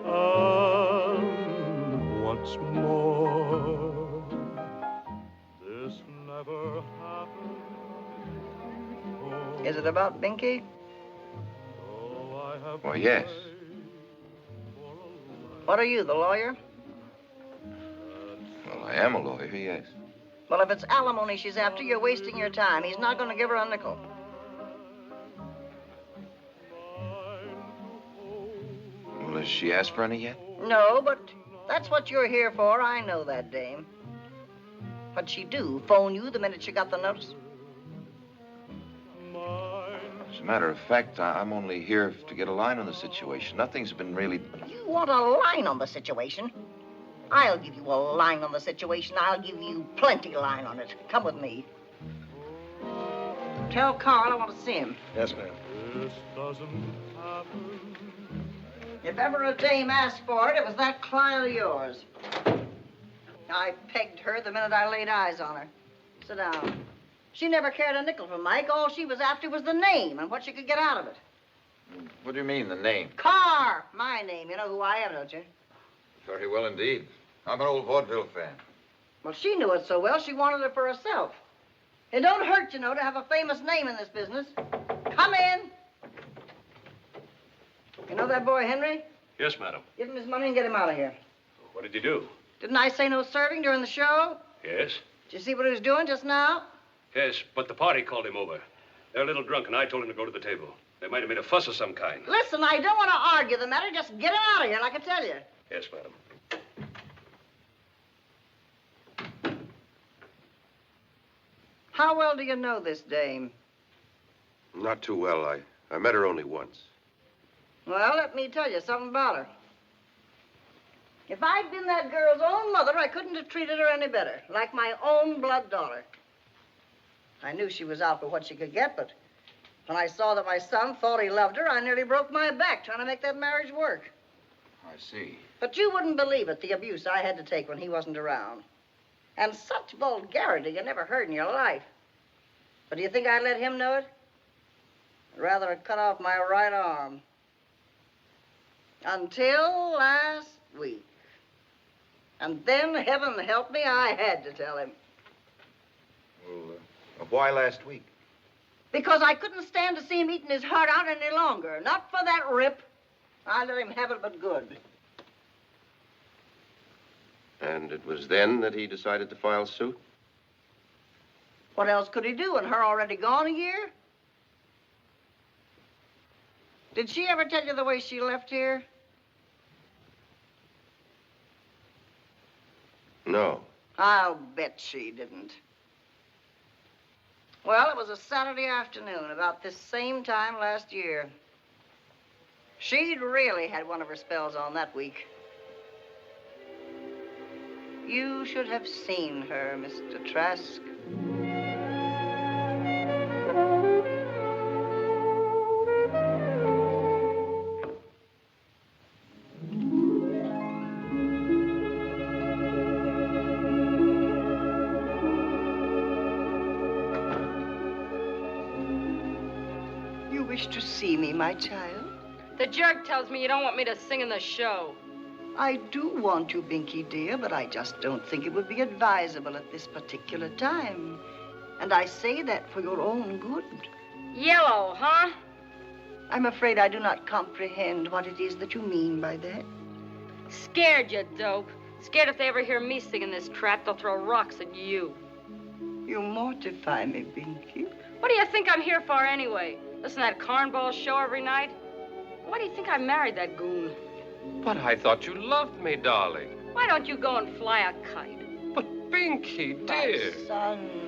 And once more, this never happened before. Is it about Binky? Well, yes. What are you, the lawyer? Well, I am a lawyer, yes. Well, if it's alimony she's after, you're wasting your time. He's not going to give her a nickel. Well, has she asked for any yet? No, but that's what you're here for. I know that, dame. What'd she do? Phone you the minute she got the notice? As a matter of fact, I'm only here to get a line on the situation. Nothing's been really... You want a line on the situation? I'll give you a line on the situation. I'll give you plenty line on it. Come with me. Tell Carl I want to see him. Yes, ma'am. This doesn't happen. If ever a dame asked for it, it was that client of yours. I pegged her the minute I laid eyes on her. Sit down. She never cared a nickel for Mike. All she was after was the name and what she could get out of it. What do you mean, the name? Carr, my name. You know who I am, don't you? Very well indeed. I'm an old vaudeville fan. Well, she knew it so well, she wanted it for herself. It don't hurt, you know, to have a famous name in this business. Come in. You know that boy, Henry? Yes, madam. Give him his money and get him out of here. What did you do? Didn't I say no serving during the show? Yes. Did you see what he was doing just now? Yes, but the party called him over. They're a little drunk, and I told him to go to the table. They might have made a fuss of some kind. Listen, I don't want to argue the matter. Just get him out of here, like I tell you. Yes, madam. How well do you know this dame? Not too well. I met her only once. Well, let me tell you something about her. If I'd been that girl's own mother, I couldn't have treated her any better. Like my own blood daughter. I knew she was out for what she could get, but when I saw that my son thought he loved her, I nearly broke my back trying to make that marriage work. I see. But you wouldn't believe it, the abuse I had to take when he wasn't around. And such vulgarity you never heard in your life. But do you think I'd let him know it? I'd rather have cut off my right arm. Until last week. And then, heaven help me, I had to tell him. Well, why last week? Because I couldn't stand to see him eating his heart out any longer. Not for that rip. I let him have it but good. And it was then that he decided to file suit? What else could he do, and her already gone a year? Did she ever tell you the way she left here? No. I'll bet she didn't. Well, it was a Saturday afternoon, about this same time last year. She'd really had one of her spells on that week. You should have seen her, Mr. Trask. You wish to see me, my child? The jerk tells me you don't want me to sing in the show. I do want you, Binky, dear, but I just don't think it would be advisable at this particular time. And I say that for your own good. Yellow, huh? I'm afraid I do not comprehend what it is that you mean by that. Scared, you dope. Scared if they ever hear me singing this crap, they'll throw rocks at you. You mortify me, Binky. What do you think I'm here for anyway? Listen to that cornball show every night? Why do you think I married that goon? But I thought you loved me, darling. Why don't you go and fly a kite? Binky, dear.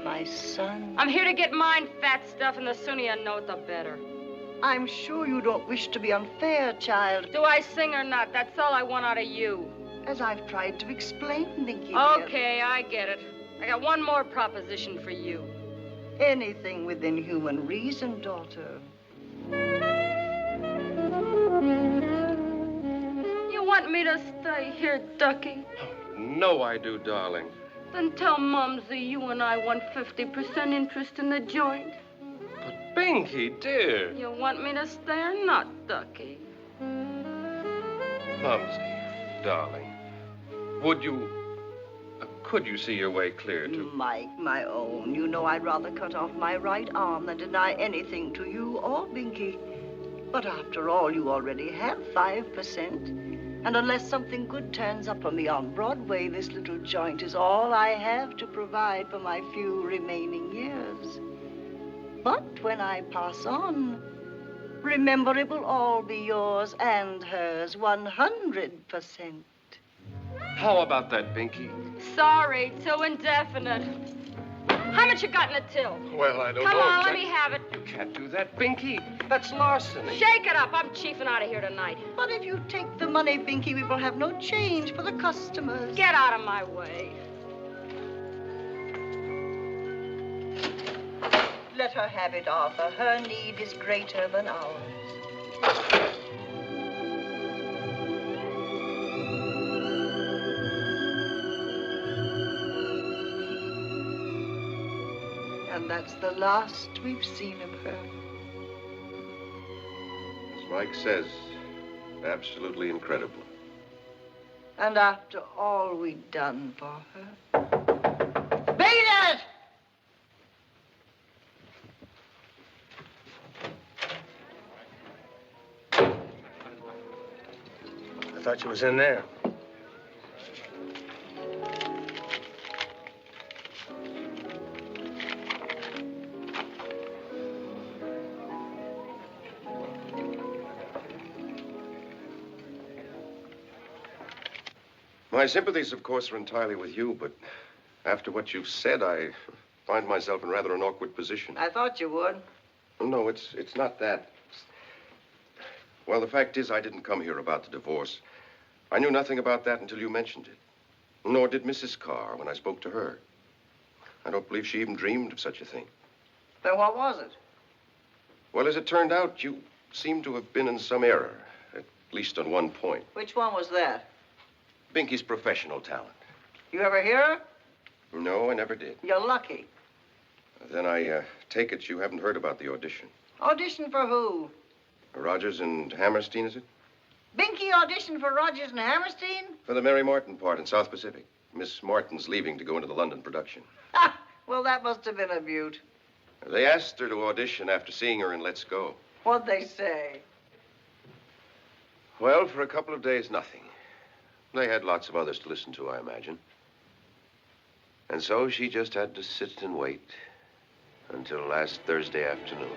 My son. I'm here to get mine, fat stuff, and the sooner you know it, the better. I'm sure you don't wish to be unfair, child. Do I sing or not? That's all I want out of you. As I've tried to explain, Binky. Okay, I get it. I got one more proposition for you. Anything within human reason, daughter. to stay here, Ducky? No, I do, darling. Then tell Mumsy you and I want 50% interest in the joint. Binky, dear. You want me to stay or not, Ducky? Mumsy, darling. Could you see your way clear to... Mike, my own, you know I'd rather cut off my right arm than deny anything to you or Binky. But after all, you already have 5%. And unless something good turns up for me on Broadway, this little joint is all I have to provide for my few remaining years. But when I pass on, remember it will all be yours and hers 100%. How about that, Binky? Sorry, too indefinite. How much you got in the till? Well, I don't know. Come on, let me have it. You can't do that, Binky. That's larceny. Shake it up. I'm chiefing out of here tonight. But if you take the money, Binky, we will have no change for the customers. Get out of my way. Let her have it, Arthur. Her need is greater than ours. And that's the last we've seen of her. As Mike says, absolutely incredible. And after all we'd done for her. Beat it! I thought you was in there. My sympathies, of course, are entirely with you, but after what you've said, I find myself in rather an awkward position. I thought you would. No, it's not that. Well, the fact is, I didn't come here about the divorce. I knew nothing about that until you mentioned it. Nor did Mrs. Carr when I spoke to her. I don't believe she even dreamed of such a thing. Then what was it? Well, as it turned out, you seem to have been in some error, at least on one point. Which one was that? Binky's professional talent. You ever hear her? No, I never did. You're lucky. Then I take it you haven't heard about the audition. Audition for who? Rogers and Hammerstein, is it? Binky auditioned for Rogers and Hammerstein? For the Mary Martin part in South Pacific. Miss Martin's leaving to go into the London production. Ha! Well, that must have been a beaut. They asked her to audition after seeing her in Let's Go. What'd they say? Well, for a couple of days, nothing. They had lots of others to listen to, I imagine. And so she just had to sit and wait until last Thursday afternoon.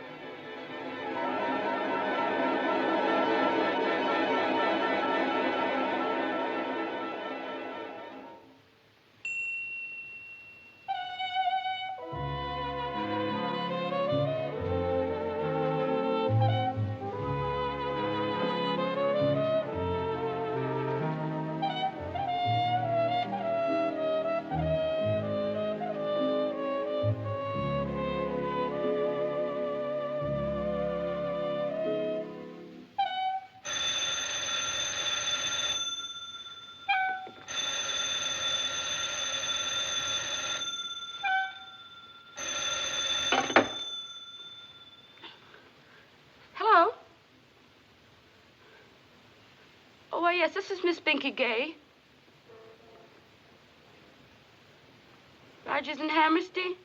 Oh, yes, this is Miss Binky Gay. Rogers and Hammerstein?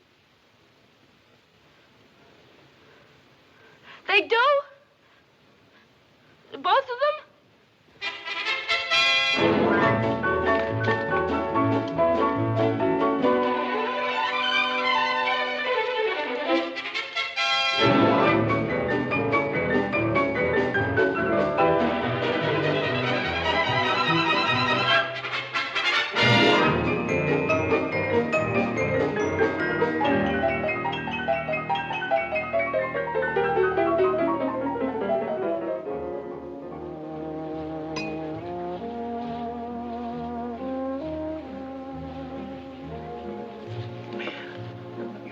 They do? Both of them?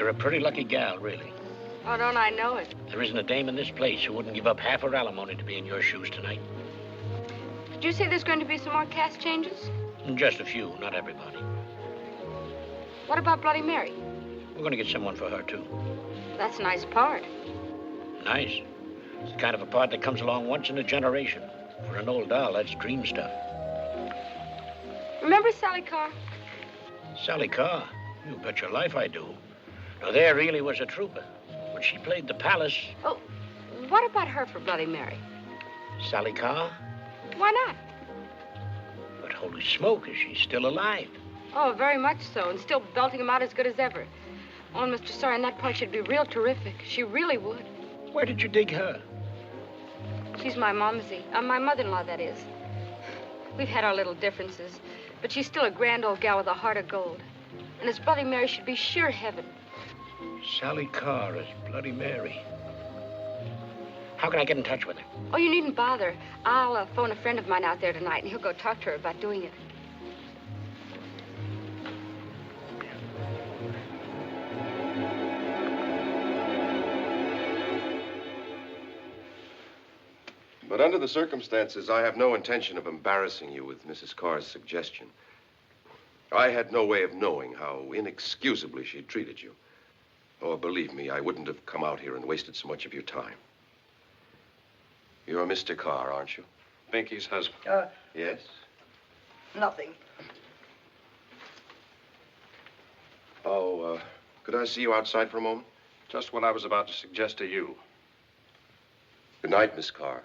You're a pretty lucky gal, really. Oh, don't I know it? There isn't a dame in this place who wouldn't give up half her alimony to be in your shoes tonight. Did you say there's going to be some more cast changes? Just a few, not everybody. What about Bloody Mary? We're going to get someone for her, too. That's a nice part. Nice. It's the kind of a part that comes along once in a generation. For an old doll, that's dream stuff. Remember Sally Carr? Sally Carr? You bet your life I do. Now, there really was a trooper. When she played the palace... Oh, what about her for Bloody Mary? Sally Carr? Why not? But holy smoke, is she still alive? Oh, very much so, and still belting him out as good as ever. Oh, Mr. Sawyer, in that part she'd be real terrific. She really would. Where did you dig her? She's my momsy. My mother-in-law, that is. We've had our little differences, but she's still a grand old gal with a heart of gold. And as Bloody Mary should be sheer heaven. Sally Carr as Bloody Mary. How can I get in touch with her? Oh, you needn't bother. I'll phone a friend of mine out there tonight, and he'll go talk to her about doing it. But under the circumstances, I have no intention of embarrassing you with Mrs. Carr's suggestion. I had no way of knowing how inexcusably she treated you. Oh, believe me, I wouldn't have come out here and wasted so much of your time. You're Mr. Carr, aren't you? Binky's husband. Yes? Nothing. Oh, could I see you outside for a moment? Just what I was about to suggest to you. Good night, Miss Carr.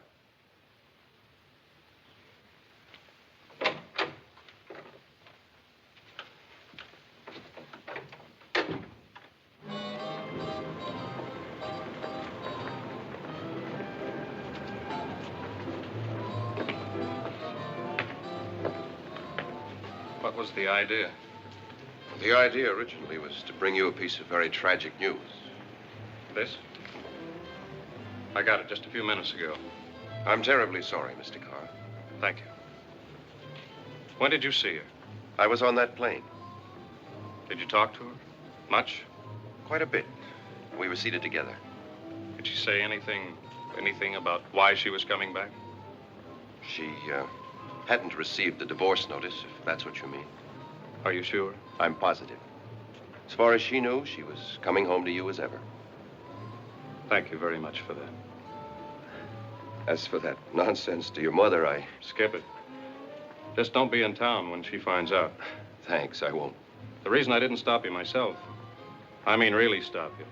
What was the idea? The idea originally was to bring you a piece of very tragic news. This? I got it just a few minutes ago. I'm terribly sorry, Mr. Carr. Thank you. When did you see her? I was on that plane. Did you talk to her? Much? Quite a bit. We were seated together. Did she say anything about why she was coming back? She, hadn't received the divorce notice, if that's what you mean. Are you sure? I'm positive. As far as she knew, she was coming home to you as ever. Thank you very much for that. As for that nonsense to your mother, I... Skip it. Just don't be in town when she finds out. Thanks, I won't. The reason I didn't stop you myself, I mean really stop you.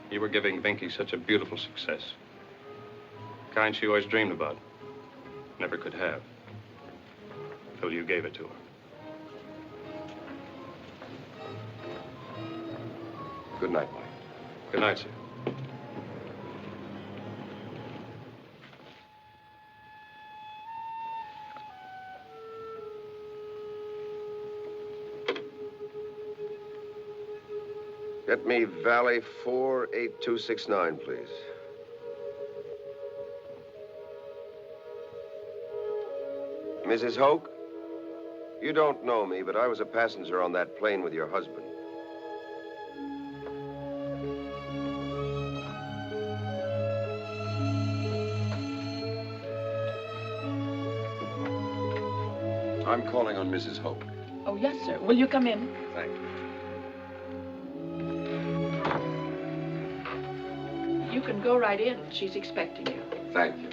You were giving Binky such a beautiful success. The kind she always dreamed about. Never could have. Till you gave it to her. Good night, Mike. Good night, sir. Get me Valley 48269, please. Mrs. Hoke, you don't know me, but I was a passenger on that plane with your husband. I'm calling on Mrs. Hoke. Oh, yes, sir. Will you come in? Thank you. You can go right in. She's expecting you. Thank you.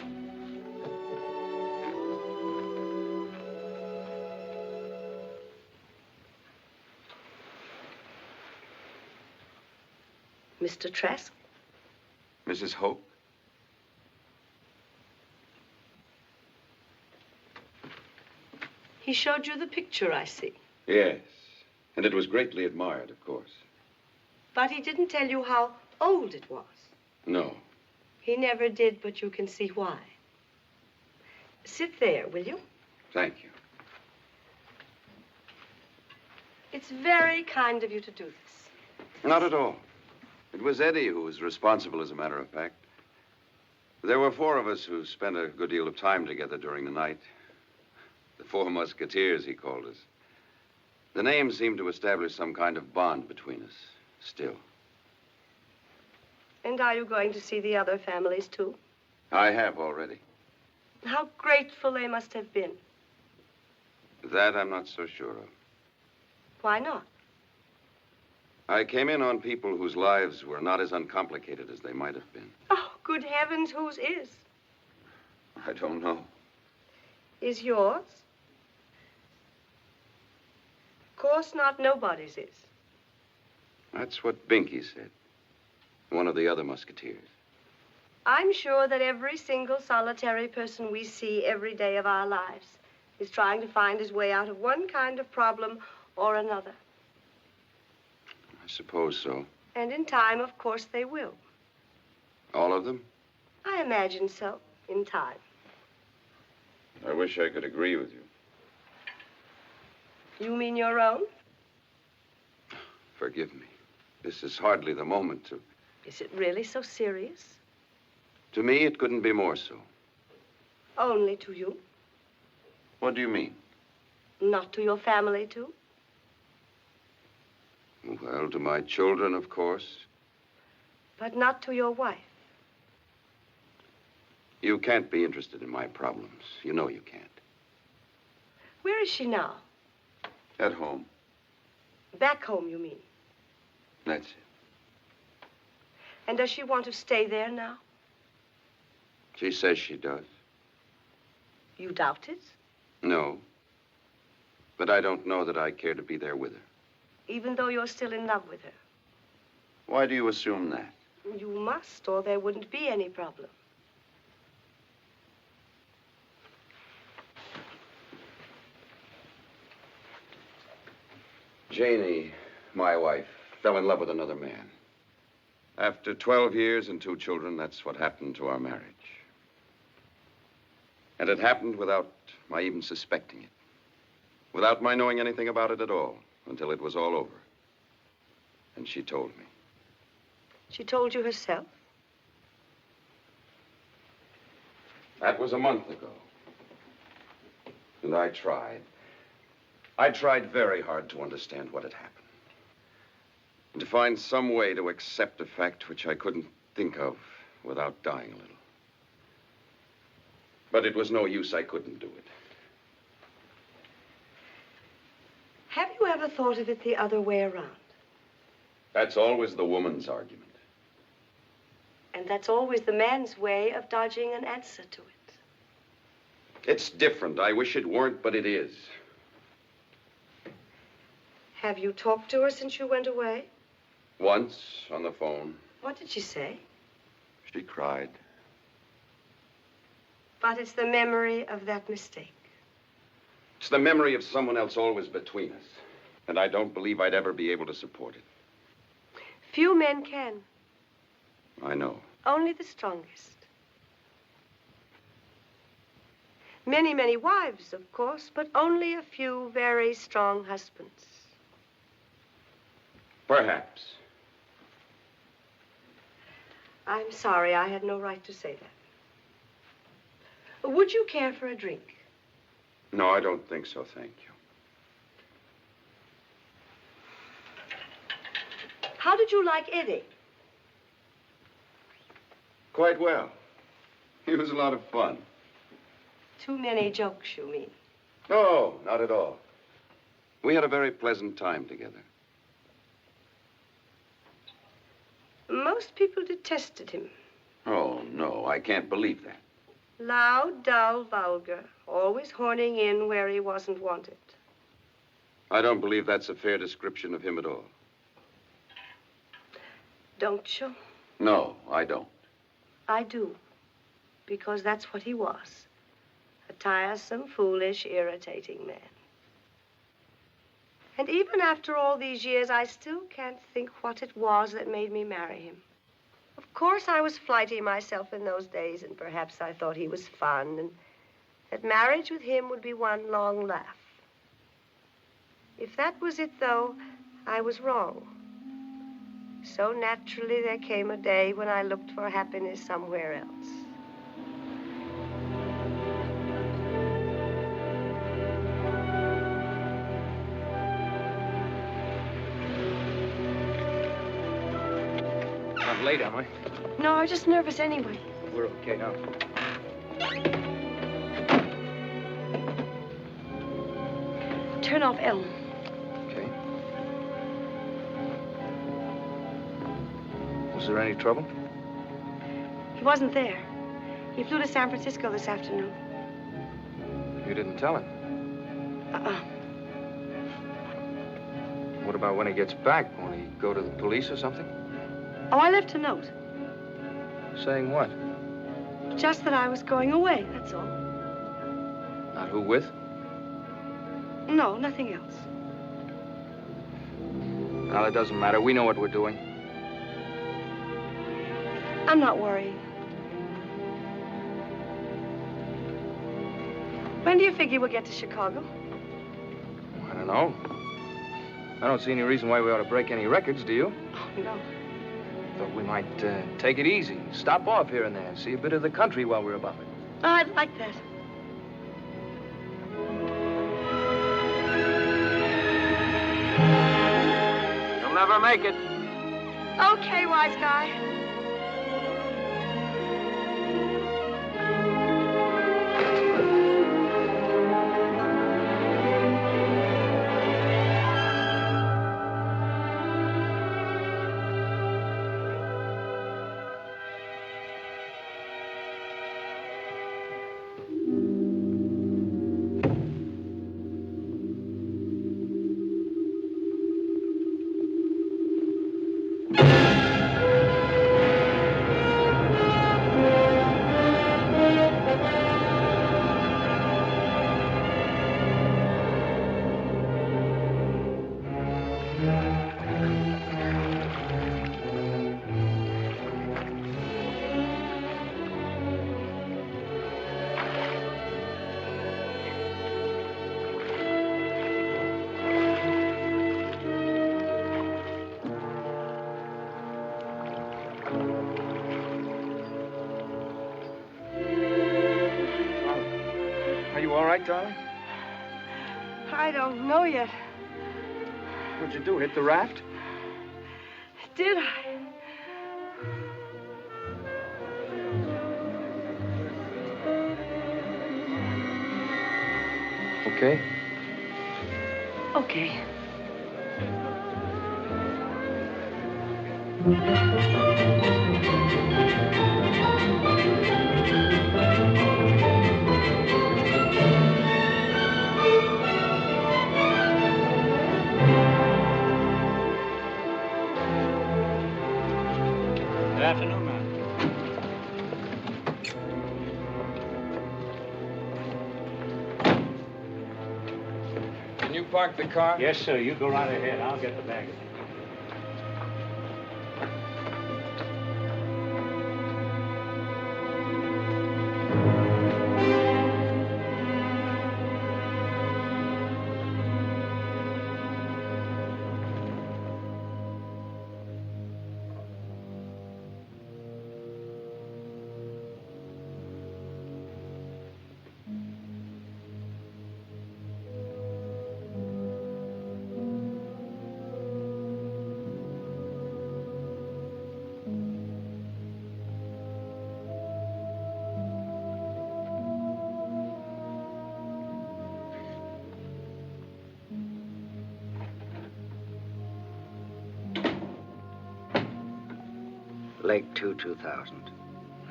Mr. Trask? Mrs. Hoke? He showed you the picture, I see. Yes. And it was greatly admired, of course. But he didn't tell you how old it was. No. He never did, but you can see why. Sit there, will you? Thank you. It's very kind of you to do this. Not at all. It was Eddie who was responsible, as a matter of fact. There were four of us who spent a good deal of time together during the night. The Four Musketeers, he called us. The name seemed to establish some kind of bond between us, still. And are you going to see the other families, too? I have already. How grateful they must have been. That I'm not so sure of. Why not? I came in on people whose lives were not as uncomplicated as they might have been. Oh, good heavens, whose is? I don't know. Is yours? Of course not, nobody's is. That's what Binky said. One of the other musketeers. I'm sure that every single solitary person we see every day of our lives is trying to find his way out of one kind of problem or another. I suppose so. And in time, of course, they will. All of them? I imagine so, in time. I wish I could agree with you. You mean your own? Forgive me. This is hardly the moment to... Is it really so serious? To me, it couldn't be more so. Only to you? What do you mean? Not to your family, too? Well, to my children, of course. But not to your wife? You can't be interested in my problems. You know you can't. Where is she now? At home. Back home, you mean? That's it. And does she want to stay there now? She says she does. You doubt it? No. But I don't know that I care to be there with her. Even though you're still in love with her? Why do you assume that? You must, or there wouldn't be any problem. Janie, my wife, fell in love with another man. After 12 years and 2 children, that's what happened to our marriage. And it happened without my even suspecting it. Without my knowing anything about it at all, until it was all over. And she told me. She told you herself? That was a month ago. And I tried. I tried very hard to understand what had happened. And to find some way to accept a fact which I couldn't think of without dying a little. But it was no use. I couldn't do it. Have you ever thought of it the other way around? That's always the woman's argument. And that's always the man's way of dodging an answer to it. It's different. I wish it weren't, but it is. Have you talked to her since you went away? Once, on the phone. What did she say? She cried. But it's the memory of that mistake. It's the memory of someone else always between us. And I don't believe I'd ever be able to support it. Few men can. I know. Only the strongest. Many, many wives, of course, but only a few very strong husbands. Perhaps. I'm sorry, I had no right to say that. Would you care for a drink? No, I don't think so, thank you. How did you like Eddie? Quite well. He was a lot of fun. Too many jokes, you mean? No, not at all. We had a very pleasant time together. Most people detested him. Oh, no, I can't believe that. Loud, dull, vulgar, always horning in where he wasn't wanted. I don't believe that's a fair description of him at all. Don't you? No, I don't. I do. Because that's what he was. A tiresome, foolish, irritating man. And even after all these years, I still can't think what it was that made me marry him. Of course, I was flighty myself in those days, and perhaps I thought he was fun, and that marriage with him would be one long laugh. If that was it, though, I was wrong. So naturally, there came a day when I looked for happiness somewhere else. Late, am I? No, I'm just nervous anyway. We're okay now. turn off Ellen. Okay. Was there any trouble? He wasn't there. He flew to San Francisco this afternoon. You didn't tell him. Uh-uh. What about when he gets back? Won't he go to the police or something? Oh, I left a note. Saying what? Just that I was going away, that's all. Not who with? No, nothing else. Well, it doesn't matter. We know what we're doing. I'm not worrying. When do you figure we'll get to Chicago? I don't know. I don't see any reason why we ought to break any records, do you? Oh, no. Thought we might take it easy. Stop off here and there. See a bit of the country while we're about it. Oh, I'd like that. You'll never make it. Okay, wise guy. Darling? I don't know yet. What'd you do, hit the raft? Did I? Okay. Okay. Good afternoon, ma'am. Can you park the car? Yes, sir. You go right ahead. I'll get the baggage. Lake 2000.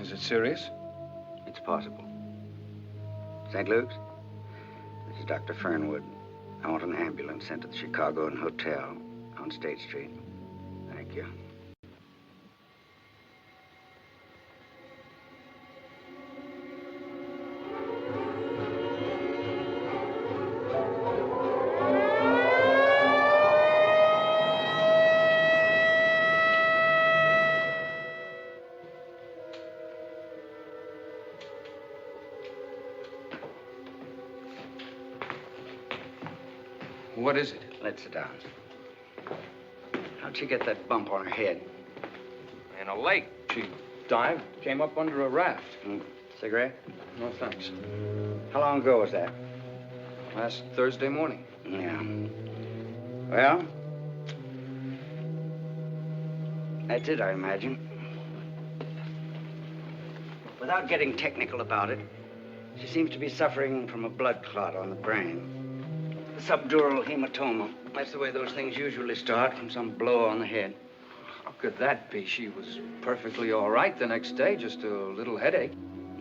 Is it serious? It's possible. St. Luke's? This is Dr. Fernwood. I want an ambulance sent to the Chicago Hotel on State Street. Thank you. What is it? Let's sit down. How'd she get that bump on her head? In a lake. She dived, came up under a raft. Cigarette? No, thanks. How long ago was that? Last Thursday morning. Yeah. Well, that's it, I imagine. Without getting technical about it, she seems to be suffering from a blood clot on the brain. Subdural hematoma. That's the way those things usually start, from some blow on the head. How could that be? She was perfectly all right the next day, just a little headache.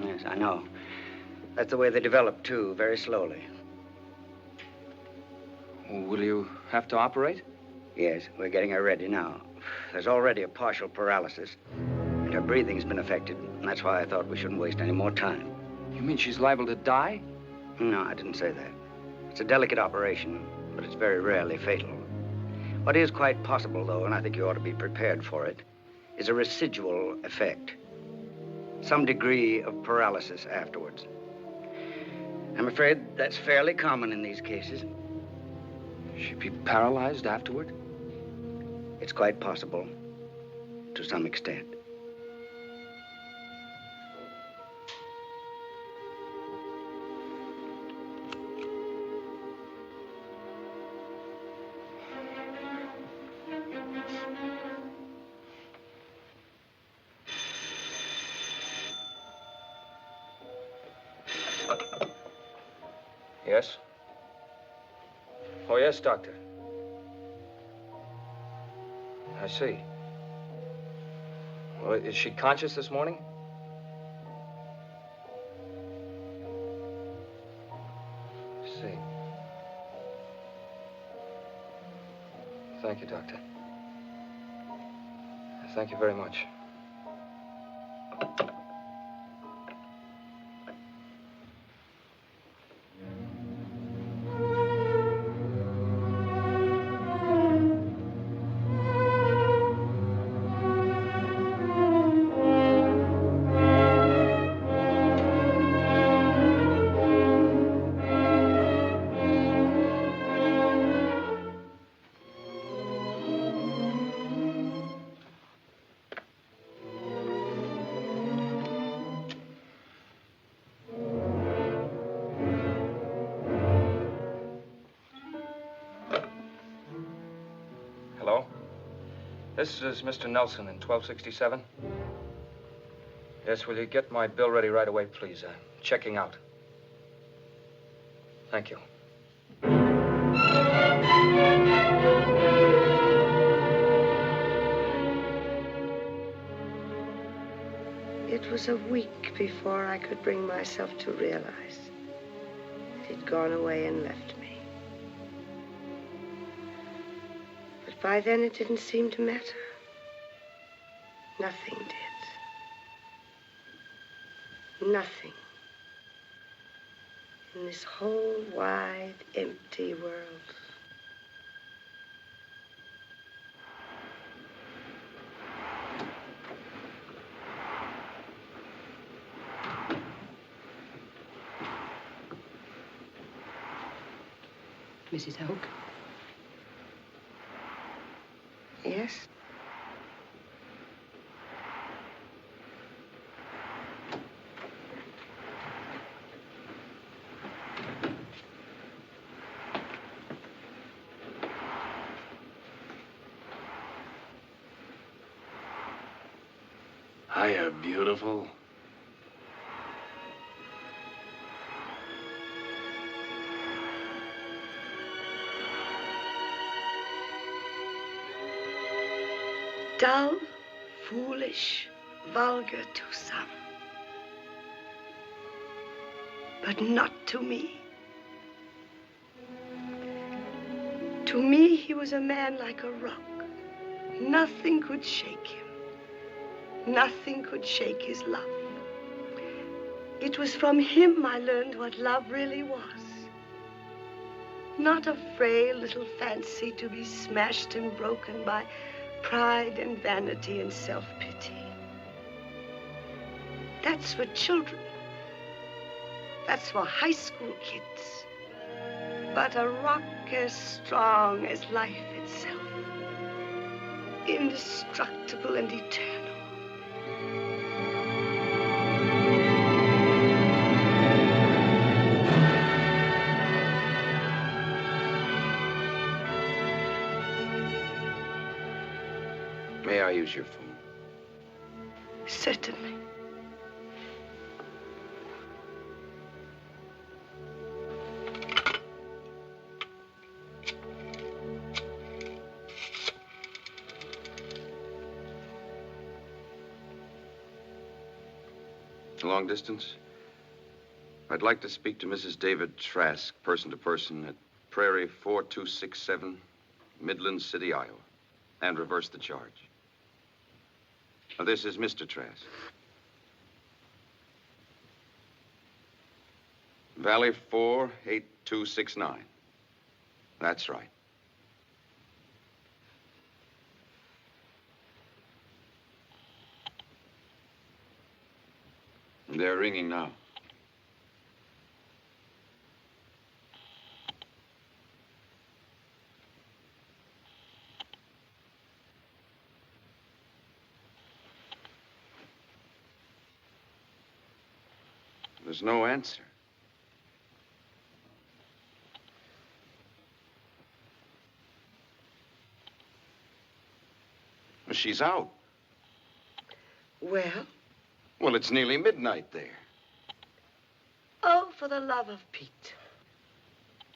Yes, I know. That's the way they develop, too, very slowly. Will you have to operate? Yes, we're getting her ready now. There's already a partial paralysis, and her breathing's been affected, and that's why I thought we shouldn't waste any more time. You mean she's liable to die? No, I didn't say that. It's a delicate operation, but it's very rarely fatal. What is quite possible, though, and I think you ought to be prepared for it, is a residual effect. Some degree of paralysis afterwards. I'm afraid that's fairly common in these cases. She'd be paralyzed afterward? It's quite possible, to some extent. Yes? Oh, yes, Doctor. I see. Well, is she conscious this morning? I see. Thank you, Doctor. Thank you very much. This is Mr. Nelson in 1267. Yes, will you get my bill ready right away, please? Checking out. Thank you. It was a week before I could bring myself to realize that he'd gone away and left me. But by then it didn't seem to matter. Nothing did. Nothing. In this whole wide, empty world. Mrs. Hoke? Yes? Hiya, beautiful. Dull, foolish, vulgar to some. But not to me. To me, he was a man like a rock. Nothing could shake him. Nothing could shake his love. It was from him I learned what love really was. Not a frail little fancy to be smashed and broken by pride and vanity and self-pity. That's for children. That's for high school kids. But a rock as strong as life itself. Indestructible and eternal. May I use your phone? Certainly. long distance? I'd like to speak to Mrs. David Trask, person to person, at Prairie 4267, Midland City, Iowa, and reverse the charge. Now, this is Mr. Trask. Valley 48269. That's right. They're ringing now. There's no answer. Well, she's out. Well? Well, it's nearly midnight there. Oh, for the love of Pete.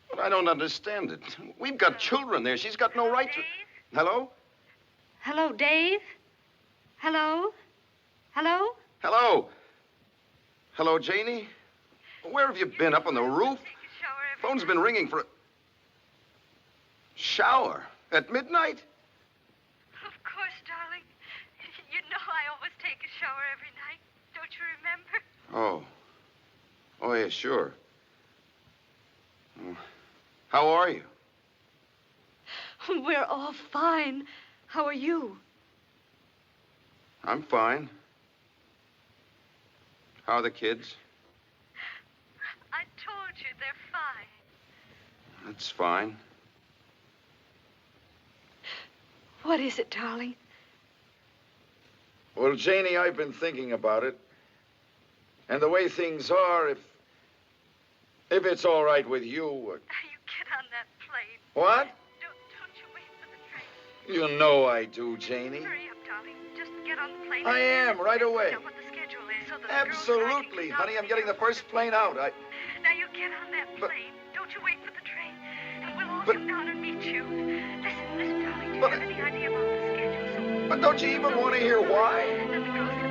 But I don't understand it. We've got children there. She's got no right to... Hello? Hello, Dave? Hello? Hello? Hello? Hello, Janie? Where have you been? Up on the roof? Phone's been ringing for a... Shower? At midnight? Of course, darling. You know I always take a shower every night. Don't you remember? Oh. Oh, yeah, sure. How are you? We're all fine. How are you? I'm fine. How are the kids? I told you they're fine. That's fine. What is it, darling? Well, Janie, I've been thinking about it. And the way things are, if it's all right with you... You get on that plane. What? Don't you wait for the train. You know I do, Janie. Hurry up, darling. Just get on the plane. I am, right away. What the schedule is so that Absolutely, honey. I'm getting the first plane out. Now you get on that plane. Don't you wait for the train. And we'll all come down and meet you. Listen, darling. Do you have any idea about the schedule? But don't you even want to hear why? Then the girls